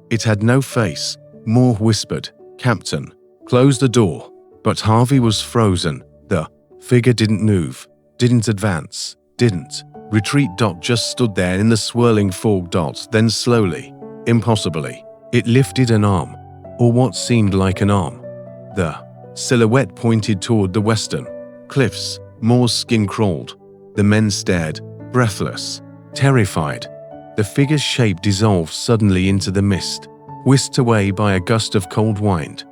It had no face. Moore whispered, "Captain, close the door." But Harvey was frozen. The figure didn't move, didn't advance, didn't retreat. Just stood there in the swirling fog. Then slowly, impossibly, it lifted an arm, or what seemed like an arm. The silhouette pointed toward the western cliffs. Moore's skin crawled. The men stared, breathless, terrified. The figure's shape dissolved suddenly into the mist, whisked away by a gust of cold wind.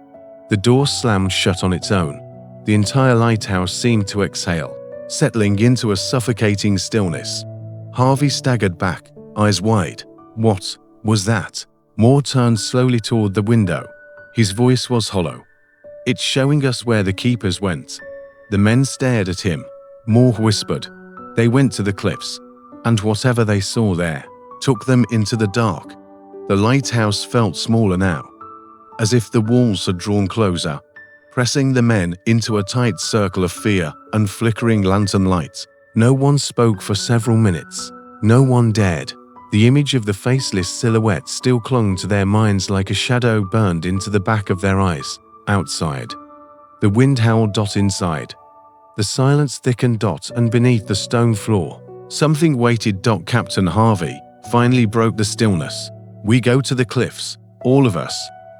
The door slammed shut on its own. The entire lighthouse seemed to exhale, settling into a suffocating stillness. Harvey staggered back, eyes wide. What was that? Moore turned slowly toward the window. His voice was hollow. It's showing us where the keepers went. The men stared at him. Moore whispered. They went to the cliffs, and whatever they saw there took them into the dark. The lighthouse felt smaller now, as if the walls had drawn closer, pressing the men into a tight circle of fear and flickering lantern lights. No one spoke for several minutes. No one dared. The image of the faceless silhouette still clung to their minds like a shadow burned into the back of their eyes. Outside, the wind howled inside. The silence thickened and beneath the stone floor, something waited. Captain Harvey finally broke the stillness. We go to the cliffs, all of us.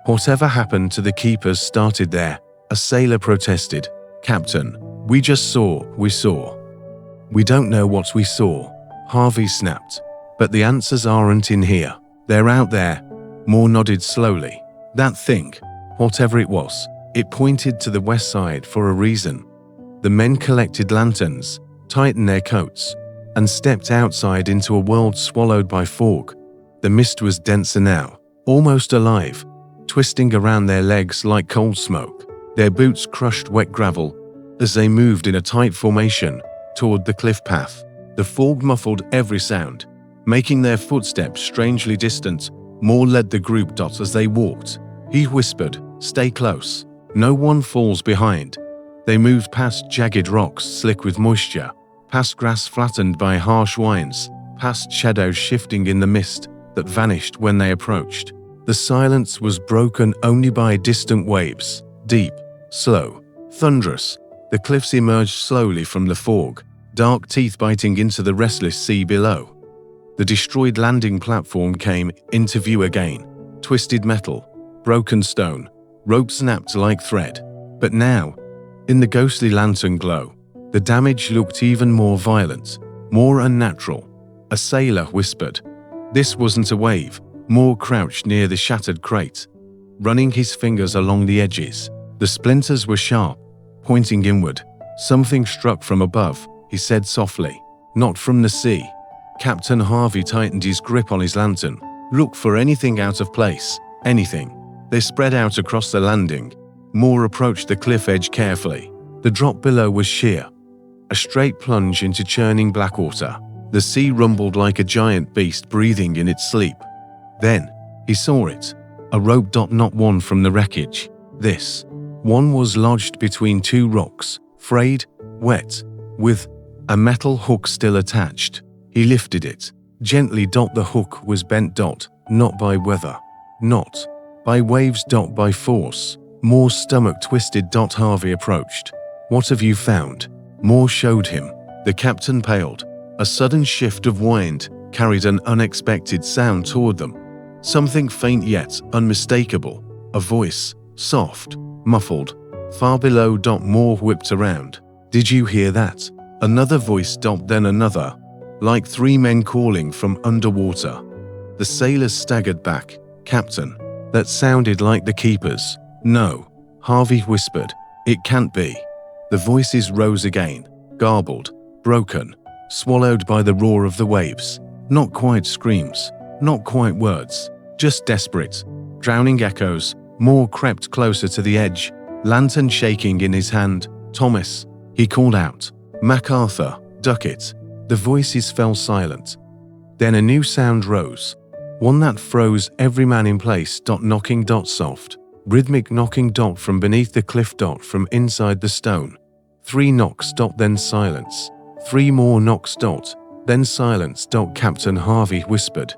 Whatever happened to the keepers started there, a sailor protested. Captain, we just saw. We don't know what we saw, Harvey snapped. But the answers aren't in here. They're out there. Moore nodded slowly. That thing, whatever it was, it pointed to the west side for a reason. The men collected lanterns, tightened their coats, and stepped outside into a world swallowed by fog. The mist was denser now, almost alive, twisting around their legs like cold smoke. Their boots crushed wet gravel as they moved in a tight formation toward the cliff path. The fog muffled every sound, making their footsteps strangely distant. Moore led the group as they walked. He whispered, "Stay close. No one falls behind." They moved past jagged rocks slick with moisture, past grass flattened by harsh winds, past shadows shifting in the mist that vanished when they approached. The silence was broken only by distant waves, deep, slow, thunderous. The cliffs emerged slowly from the fog, dark teeth biting into the restless sea below. The destroyed landing platform came into view again. Twisted metal, broken stone, rope snapped like thread. But now, in the ghostly lantern glow, the damage looked even more violent, more unnatural. A sailor whispered. This wasn't a wave. Moore crouched near the shattered crate, running his fingers along the edges. The splinters were sharp, pointing inward. Something struck from above, he said softly. Not from the sea. Captain Harvey tightened his grip on his lantern. Look for anything out of place. Anything. They spread out across the landing. Moore approached the cliff edge carefully. The drop below was sheer, a straight plunge into churning black water. The sea rumbled like a giant beast breathing in its sleep. Then, he saw it. A rope. Not one from the wreckage. This one was lodged between two rocks, frayed, wet, with a metal hook still attached. He lifted it gently. The hook was bent. Not by weather, not by waves. By force. Moore's stomach twisted. Harvey approached. What have you found? Moore showed him. The captain paled. A sudden shift of wind carried an unexpected sound toward them. Something faint yet unmistakable. A voice, soft, muffled, far below. Moore whipped around. Did you hear that? Another voice. Then another, like three men calling from underwater. The sailors staggered back. Captain, that sounded like the keepers. No, Harvey whispered. It can't be. The voices rose again, garbled, broken, swallowed by the roar of the waves. Not quite screams, not quite words, just desperate, drowning echoes. Moore crept closer to the edge, lantern shaking in his hand. Thomas, he called out. MacArthur, Duckett. The voices fell silent. Then a new sound rose, one that froze every man in place. Knocking. Soft, rhythmic knocking. From beneath the cliff. From inside the stone. 3 knocks. Then silence. 3 more knocks. Then silence. Captain Harvey whispered.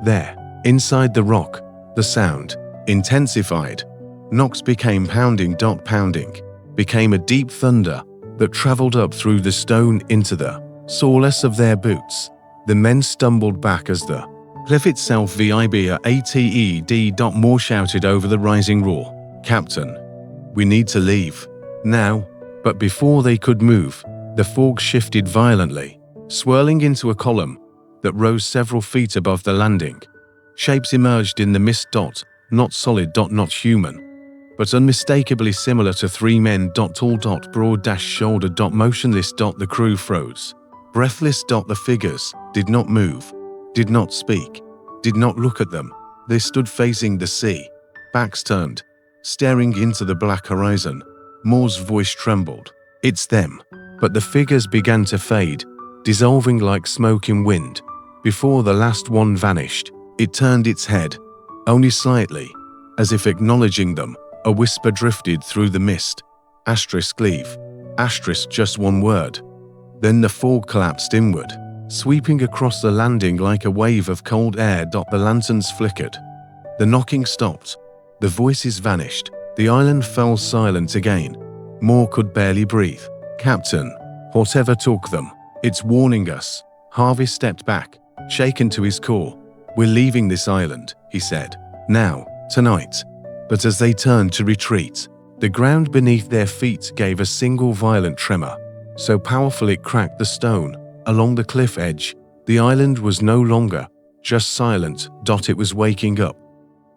There, inside the rock, the sound intensified. Knocks became pounding. Pounding became a deep thunder that traveled up through the stone into the soles of their boots. The men stumbled back as the cliff itself vibrated. Moore shouted over the rising roar. Captain, we need to leave. Now. But before they could move, the fog shifted violently, swirling into a column that rose several feet above the landing. Shapes emerged in the mist. Not solid. Not human, but unmistakably similar to three men. Tall, broad, shouldered, motionless. The crew froze. Breathless. The figures did not move, did not speak, did not look at them. They stood facing the sea, backs turned, staring into the black horizon. Moore's voice trembled. It's them. But the figures began to fade, dissolving like smoke in wind. Before the last one vanished, it turned its head, only slightly, as if acknowledging them. A whisper drifted through the mist. Leave. Just one word. Then the fog collapsed inward, sweeping across the landing like a wave of cold air. The lanterns flickered. The knocking stopped. The voices vanished. The island fell silent again. Moore could barely breathe. Captain, whatever took them, it's warning us. Harvey stepped back, shaken to his core. We're leaving this island, he said. Now, tonight. But as they turned to retreat, the ground beneath their feet gave a single violent tremor, so powerful it cracked the stone. Along the cliff edge, the island was no longer just silent. It was waking up.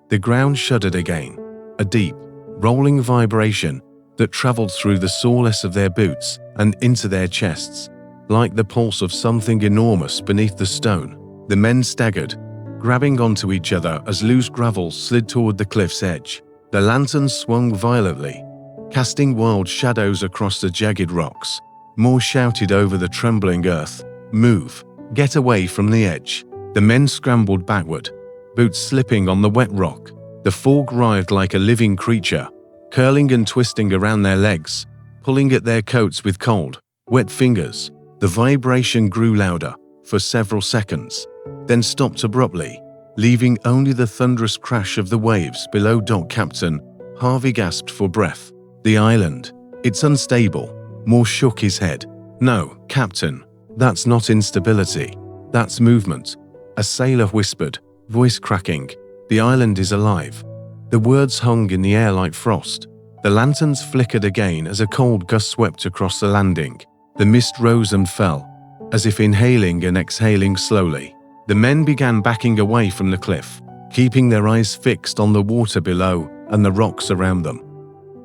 The ground shuddered again, a deep, rolling vibration that traveled through the soreness of their boots and into their chests, like the pulse of something enormous beneath the stone. The men staggered, grabbing onto each other as loose gravel slid toward the cliff's edge. The lanterns swung violently, casting wild shadows across the jagged rocks. Moore shouted over the trembling earth, "Move! Get away from the edge!" The men scrambled backward, boots slipping on the wet rock. The fog writhed like a living creature, curling and twisting around their legs, pulling at their coats with cold, wet fingers. The vibration grew louder for several seconds, then stopped abruptly, leaving only the thunderous crash of the waves below. Captain, Harvey gasped for breath. The island, it's unstable. Moore shook his head. No, Captain, that's not instability. That's movement. A sailor whispered, voice cracking. The island is alive. The words hung in the air like frost. The lanterns flickered again as a cold gust swept across the landing. The mist rose and fell, as if inhaling and exhaling slowly. The men began backing away from the cliff, keeping their eyes fixed on the water below and the rocks around them.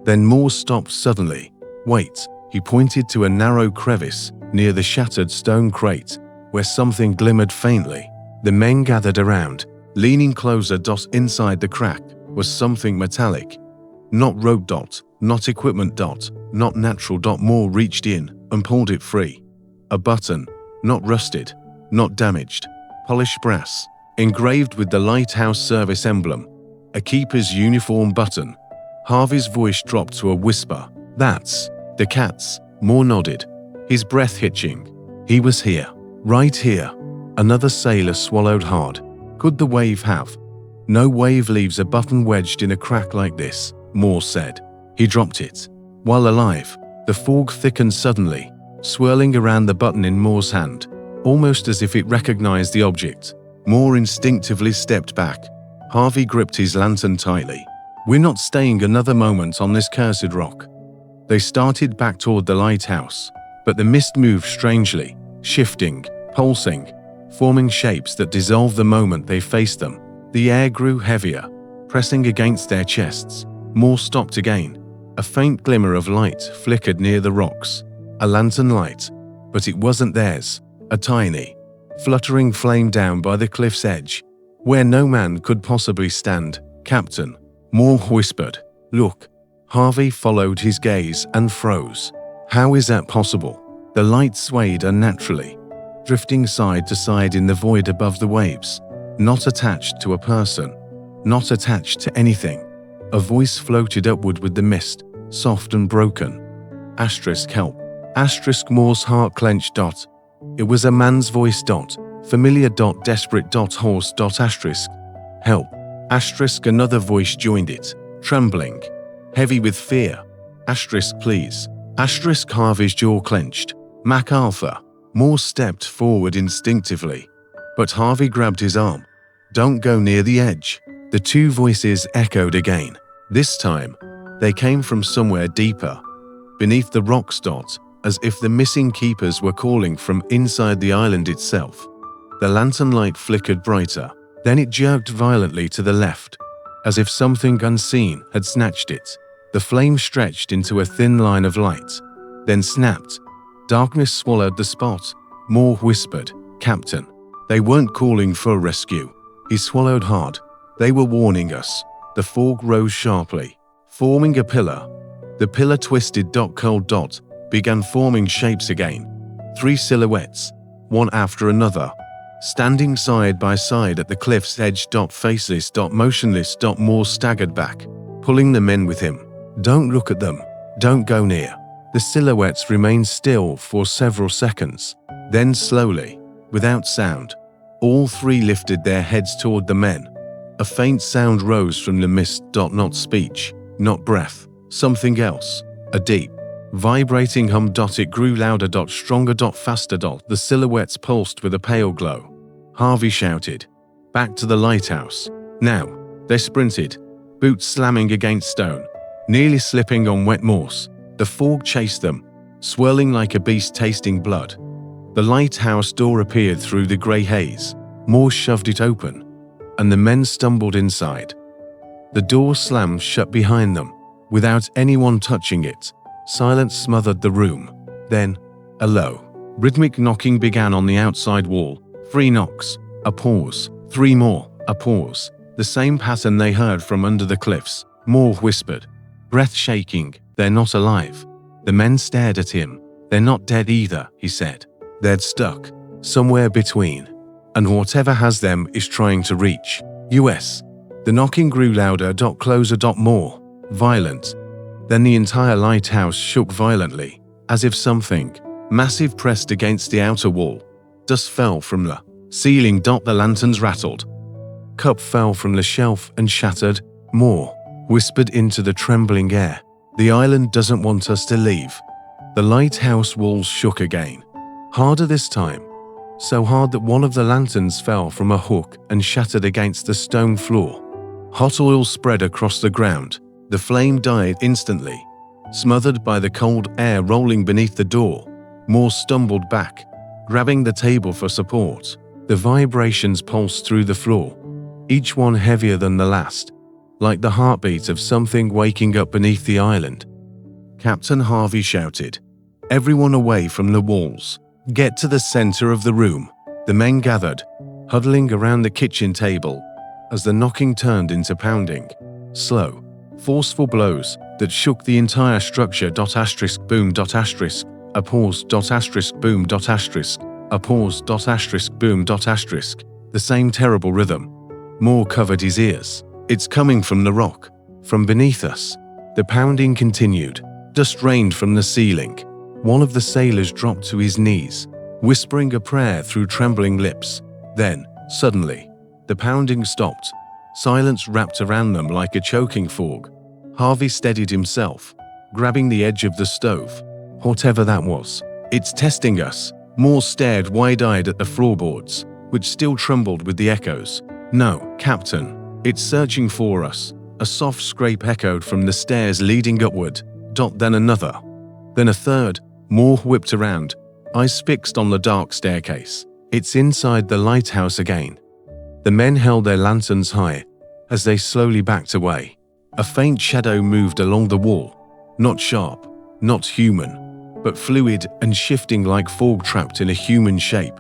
Then Moore stopped suddenly. Wait, he pointed to a narrow crevice near the shattered stone crate, where something glimmered faintly. The men gathered around, leaning closer. Inside the crack was something metallic. Not rope. Not equipment. Not natural. Moore reached in and pulled it free. A button, not rusted, not damaged. Polished brass, engraved with the Lighthouse service emblem. A keeper's uniform button. Harvey's voice dropped to a whisper. That's the cat's. Moore nodded, his breath hitching. He was here, right here. Another sailor swallowed hard. Could the wave have? No wave leaves a button wedged in a crack like this, Moore said. He dropped it. While alive, the fog thickened suddenly, swirling around the button in Moore's hand, almost as if it recognized the object. Moore instinctively stepped back. Harvey gripped his lantern tightly. We're not staying another moment on this cursed rock. They started back toward the lighthouse, but the mist moved strangely, shifting, pulsing, forming shapes that dissolved the moment they faced them. The air grew heavier, pressing against their chests. Moore stopped again. A faint glimmer of light flickered near the rocks. A lantern light, but it wasn't theirs. A tiny, fluttering flame down by the cliff's edge, where no man could possibly stand. Captain, Moore whispered. Look. Harvey followed his gaze and froze. How is that possible? The light swayed unnaturally, drifting side to side in the void above the waves, not attached to a person, not attached to anything. A voice floated upward with the mist, soft and broken. Help. Moore's heart clenched. It was a man's voice. Familiar. Desperate. Hoarse. Help. Another voice joined it, trembling, heavy with fear. Please. Harvey's jaw clenched. MacArthur. Moore stepped forward instinctively, but Harvey grabbed his arm. Don't go near the edge. The two voices echoed again. This time, they came from somewhere deeper, beneath the rocks. As if the missing keepers were calling from inside the island itself. The lantern light flickered brighter, then it jerked violently to the left, as if something unseen had snatched it. The flame stretched into a thin line of light, then snapped. Darkness swallowed the spot. Moore whispered, "Captain, they weren't calling for rescue." He swallowed hard. "They were warning us." The fog rose sharply, forming a pillar. The pillar twisted. Cold. Began forming shapes again. 3 silhouettes, one after another, standing side by side at the cliff's edge. Faceless. Motionless. Moore staggered back, pulling the men with him. "Don't look at them. Don't go near." The silhouettes remained still for several seconds. Then slowly, without sound, all 3 lifted their heads toward the men. A faint sound rose from the mist. Not speech, not breath, something else. A deep, vibrating hum. It grew louder. Stronger. Faster. The silhouettes pulsed with a pale glow. Harvey shouted, "Back to the lighthouse, now!" They sprinted, boots slamming against stone, nearly slipping on wet moss. The fog chased them, swirling like a beast tasting blood. The lighthouse door appeared through the grey haze. Moore shoved it open, and the men stumbled inside. The door slammed shut behind them, without anyone touching it. Silence smothered the room. Then, a low, rhythmic knocking began on the outside wall. 3 knocks, a pause, 3 more, a pause. The same pattern they heard from under the cliffs. Moore whispered, breath shaking, "They're not alive." The men stared at him. "They're not dead either," he said. "They're stuck, somewhere between. And whatever has them is trying to reach US." The knocking grew louder. Closer. More violent. Then the entire lighthouse shook violently, as if something massive pressed against the outer wall. Dust fell from the ceiling. The lanterns rattled. Cup fell from the shelf and shattered. Moore whispered into the trembling air, "The island doesn't want us to leave." The lighthouse walls shook again. Harder this time. So hard that one of the lanterns fell from a hook and shattered against the stone floor. Hot oil spread across the ground. The flame died instantly, smothered by the cold air rolling beneath the door. Moore stumbled back, grabbing the table for support. The vibrations pulsed through the floor, each one heavier than the last, like the heartbeat of something waking up beneath the island. Captain Harvey shouted, "Everyone away from the walls. Get to the center of the room." The men gathered, huddling around the kitchen table, as the knocking turned into pounding. Slow, forceful blows that shook the entire structure. Boom. A pause. Boom. A pause. Boom. The same terrible rhythm. Moore covered his ears. "It's coming from the rock, from beneath us." The pounding continued. Dust rained from the ceiling. One of the sailors dropped to his knees, whispering a prayer through trembling lips. Then, suddenly, the pounding stopped. Silence wrapped around them like a choking fog. Harvey steadied himself, grabbing the edge of the stove. "Whatever that was, it's testing us." Moore stared wide-eyed at the floorboards, which still trembled with the echoes. "No, Captain, it's searching for us." A soft scrape echoed from the stairs leading upward. Then another. Then a third. Moore whipped around, eyes fixed on the dark staircase. "It's inside the lighthouse again." The men held their lanterns high as they slowly backed away. A faint shadow moved along the wall, not sharp, not human, but fluid and shifting like fog trapped in a human shape.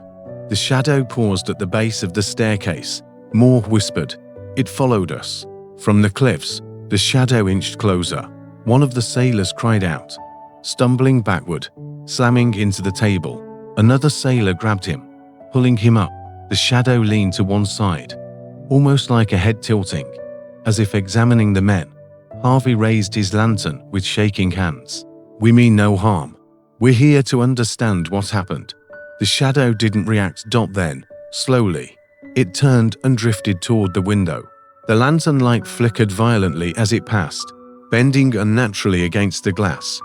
The shadow paused at the base of the staircase. Moore whispered, "It followed us." From the cliffs, the shadow inched closer. One of the sailors cried out, stumbling backward, slamming into the table. Another sailor grabbed him, pulling him up. The shadow leaned to one side, almost like a head tilting, as if examining the men. Harvey raised his lantern with shaking hands. "We mean no harm. We're here to understand what happened." The shadow didn't react. Then, slowly, it turned and drifted toward the window. The lantern light flickered violently as it passed, bending unnaturally against the glass.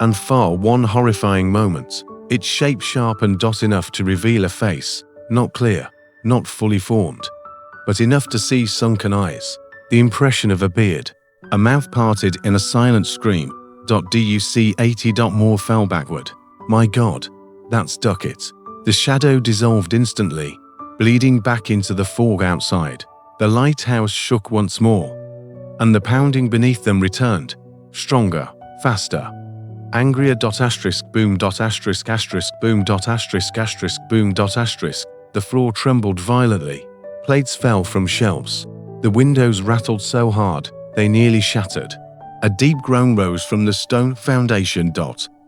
And for one horrifying moment, its shape sharpened enough to reveal a face, not clear, not fully formed, but enough to see sunken eyes, the impression of a beard, a mouth parted in a silent scream. Duc 80. Moore fell backward. "My God, that's Duckett." The shadow dissolved instantly, bleeding back into the fog outside. The lighthouse shook once more, and the pounding beneath them returned, Stronger. Faster. Angrier. Boom. Boom. Boom. The floor trembled violently. Plates fell from shelves. The windows rattled so hard, they nearly shattered. A deep groan rose from the stone foundation.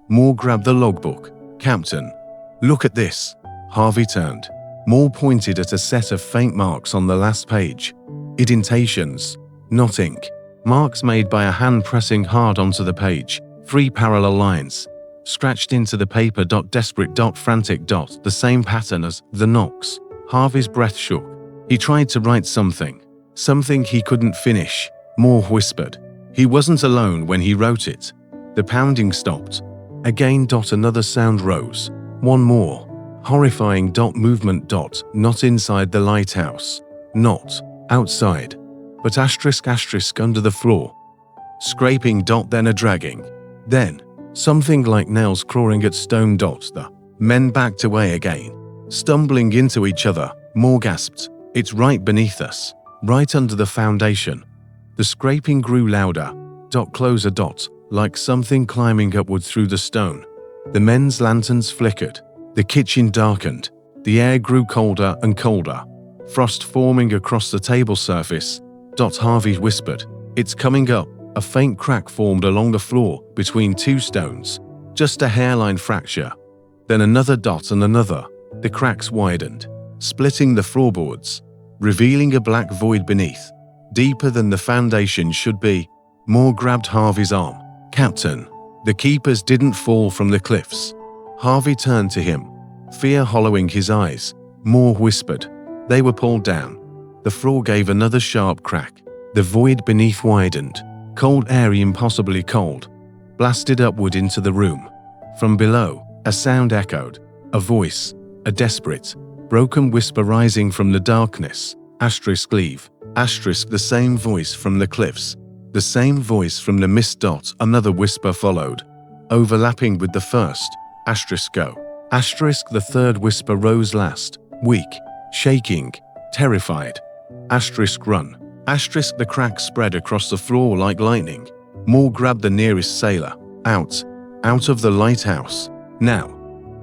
Moore grabbed the logbook. Captain, look at this. Harvey turned. Moore pointed at a set of faint marks on the last page. Indentations, not ink. Marks made by a hand pressing hard onto the page. 3 parallel lines. Scratched into the paper. Desperate. Frantic. The same pattern as the knocks. Harvey's breath shook. He tried to write something. Something he couldn't finish. Moore whispered. He wasn't alone when he wrote it. The pounding stopped. Again. Another sound rose. One more. Horrifying. Movement. Not inside the lighthouse. Not outside. But ** under the floor. Scraping. Then a dragging. Then something like nails clawing at stone. The men backed away again, stumbling into each other. Moore gasped. It's right beneath us. Right under the foundation. The scraping grew louder. Closer. Like something climbing upward through the stone. The men's lanterns flickered. The kitchen darkened. The air grew colder and colder. Frost forming across the table surface. Harvey whispered. It's coming up. A faint crack formed along the floor between 2 stones. Just a hairline fracture. Then another. And another. The cracks widened, splitting the floorboards, revealing a black void beneath, deeper than the foundation should be. Moore grabbed Harvey's arm. Captain, the keepers didn't fall from the cliffs. Harvey turned to him, fear hollowing his eyes. Moore whispered. They were pulled down. The floor gave another sharp crack. The void beneath widened. Cold air, impossibly cold, blasted upward into the room. From below, a sound echoed. A voice, a desperate, broken whisper rising from the darkness. Leave. The same voice from the cliffs. The same voice from the mist. Another whisper followed, overlapping with the first. Go. The third whisper rose last, weak, shaking, terrified. Run. The crack spread across the floor like lightning. Moore grabbed the nearest sailor. Out of the lighthouse. Now.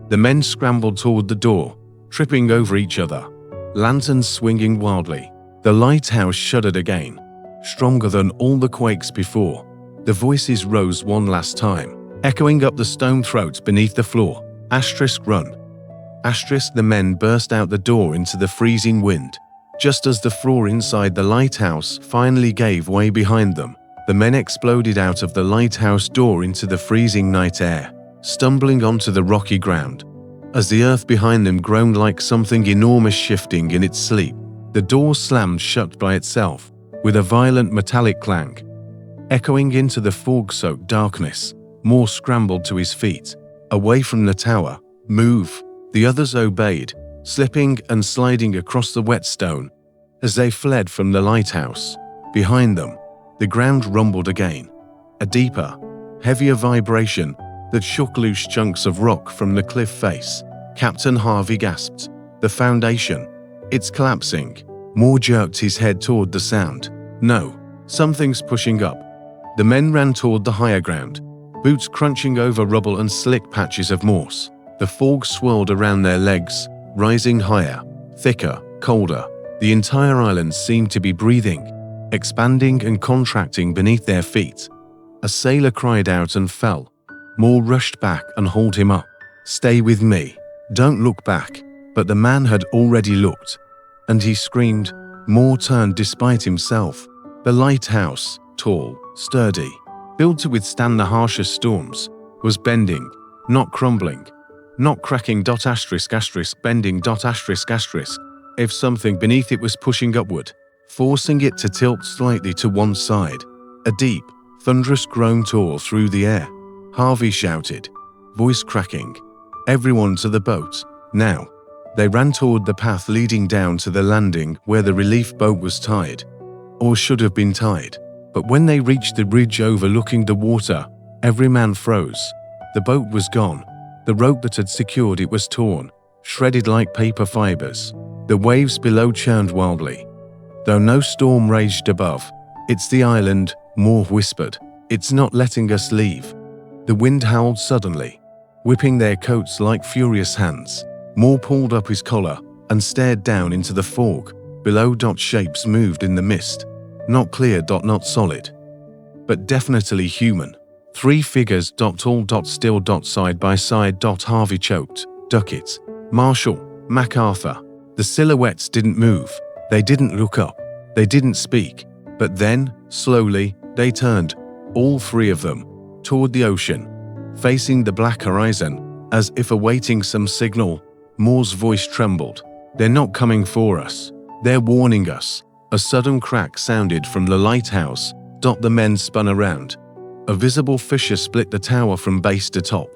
The men scrambled toward the door, tripping over each other. Lanterns swinging wildly. The lighthouse shuddered again, stronger than all the quakes before. The voices rose one last time, echoing up the stone throats beneath the floor. Run. The men burst out the door into the freezing wind. Just as the floor inside the lighthouse finally gave way behind them, the men exploded out of the lighthouse door into the freezing night air, stumbling onto the rocky ground. As the earth behind them groaned like something enormous shifting in its sleep, the door slammed shut by itself, with a violent metallic clang. Echoing into the fog-soaked darkness, Moore scrambled to his feet. Away from the tower. Move. The others obeyed, slipping and sliding across the wet stone. As they fled from the lighthouse, behind them, the ground rumbled again. A deeper, heavier vibration that shook loose chunks of rock from the cliff face. Captain Harvey gasped. The foundation. It's collapsing. Moore jerked his head toward the sound. No, something's pushing up. The men ran toward the higher ground, boots crunching over rubble and slick patches of moss. The fog swirled around their legs, rising higher, thicker, colder. The entire island seemed to be breathing, expanding and contracting beneath their feet. A sailor cried out and fell. Moore rushed back and hauled him up. Stay with me. Don't look back. But the man had already looked, and he screamed. Moore turned despite himself. The lighthouse, tall, sturdy, built to withstand the harshest storms, was bending, not crumbling, not cracking. Bending. If something beneath it was pushing upward, forcing it to tilt slightly to one side. A deep, thunderous groan tore through the air. Harvey shouted, voice cracking. Everyone to the boat, now. They ran toward the path leading down to the landing where the relief boat was tied, or should have been tied. But when they reached the ridge overlooking the water, every man froze. The boat was gone. The rope that had secured it was torn, shredded like paper fibers. The waves below churned wildly. Though no storm raged above. It's the island, Moore whispered. It's not letting us leave. The wind howled suddenly, whipping their coats like furious hands. Moore pulled up his collar and stared down into the fog. Below, shapes moved in the mist. Not clear, not solid, but definitely human. 3 figures, tall, still, side by side. Harvey choked. Duckett, Marshall, MacArthur. The silhouettes didn't move. They didn't look up. They didn't speak. But then, slowly, they turned, all 3 of them, toward the ocean, facing the black horizon, as if awaiting some signal. Moore's voice trembled. They're not coming for us. They're warning us. A sudden crack sounded from the lighthouse. The men spun around. A visible fissure split the tower from base to top.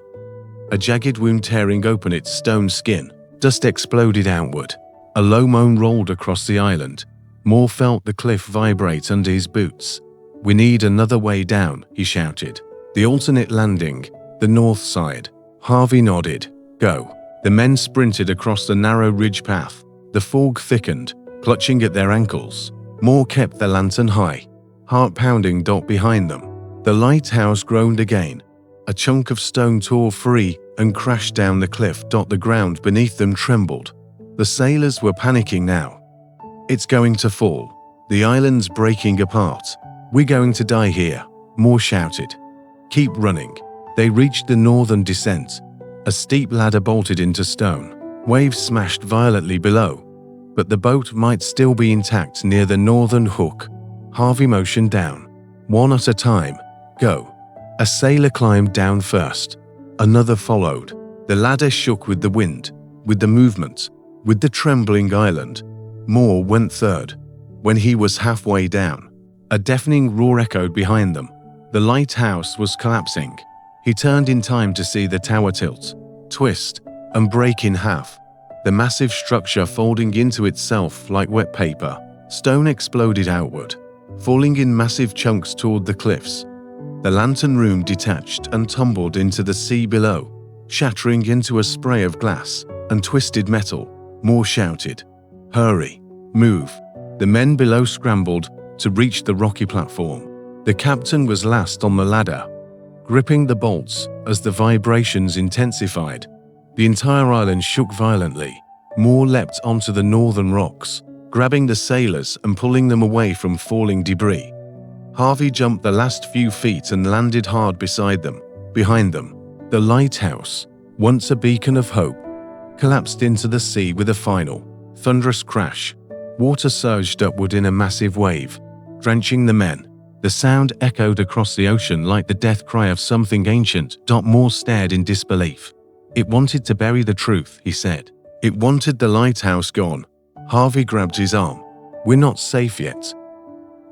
A jagged wound tearing open its stone skin. Dust exploded outward. A low moan rolled across the island. Moore felt the cliff vibrate under his boots. "We need another way down," he shouted. "The alternate landing, the north side." Harvey nodded. "Go." The men sprinted across the narrow ridge path. The fog thickened, clutching at their ankles. Moore kept the lantern high, heart pounding. Behind them, the lighthouse groaned again. A chunk of stone tore free and crashed down the cliff. The ground beneath them trembled. The sailors were panicking now. "It's going to fall. The island's breaking apart. We're going to die here," Moore shouted. "Keep running." They reached the northern descent. A steep ladder bolted into stone. Waves smashed violently below, but the boat might still be intact near the northern hook. Harvey motioned down. "One at a time. Go." A sailor climbed down first. Another followed. The ladder shook with the wind, with the movement, with the trembling island. Moore went third. When he was halfway down, a deafening roar echoed behind them. The lighthouse was collapsing. He turned in time to see the tower tilt, twist, and break in half. The massive structure folding into itself like wet paper. Stone exploded outward, falling in massive chunks toward the cliffs. The lantern room detached and tumbled into the sea below, shattering into a spray of glass and twisted metal. Moore shouted, "Hurry, move." The men below scrambled to reach the rocky platform. The captain was last on the ladder, gripping the bolts as the vibrations intensified. The entire island shook violently. Moore leapt onto the northern rocks, grabbing the sailors and pulling them away from falling debris. Harvey jumped the last few feet and landed hard beside them. Behind them, the lighthouse, once a beacon of hope, collapsed into the sea with a final, thunderous crash. Water surged upward in a massive wave, drenching the men. The sound echoed across the ocean like the death cry of something ancient. Moore stared in disbelief. "It wanted to bury the truth," he said. "It wanted the lighthouse gone." Harvey grabbed his arm. "We're not safe yet."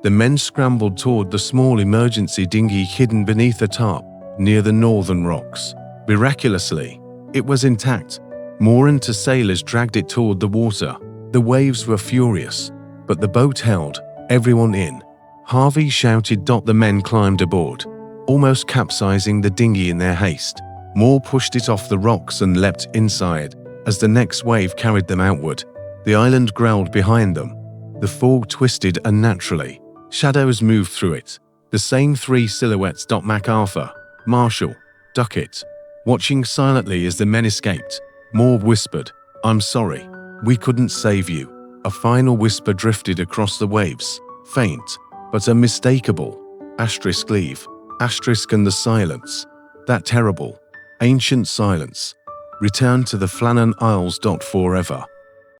The men scrambled toward the small emergency dinghy hidden beneath a tarp near the northern rocks. Miraculously, it was intact. Moore and 2 sailors dragged it toward the water. The waves were furious, but the boat held everyone in. Harvey shouted. The men climbed aboard, almost capsizing the dinghy in their haste. Moore pushed it off the rocks and leapt inside as the next wave carried them outward. The island growled behind them. The fog twisted unnaturally. Shadows moved through it. The same 3 silhouettes. MacArthur, Marshall, Duckett, watching silently as the men escaped. Moore whispered, "I'm sorry. We couldn't save you." A final whisper drifted across the waves, faint, but unmistakable. Leave. And the silence. That terrible, ancient silence. Returned to the Flannan Isles. Forever.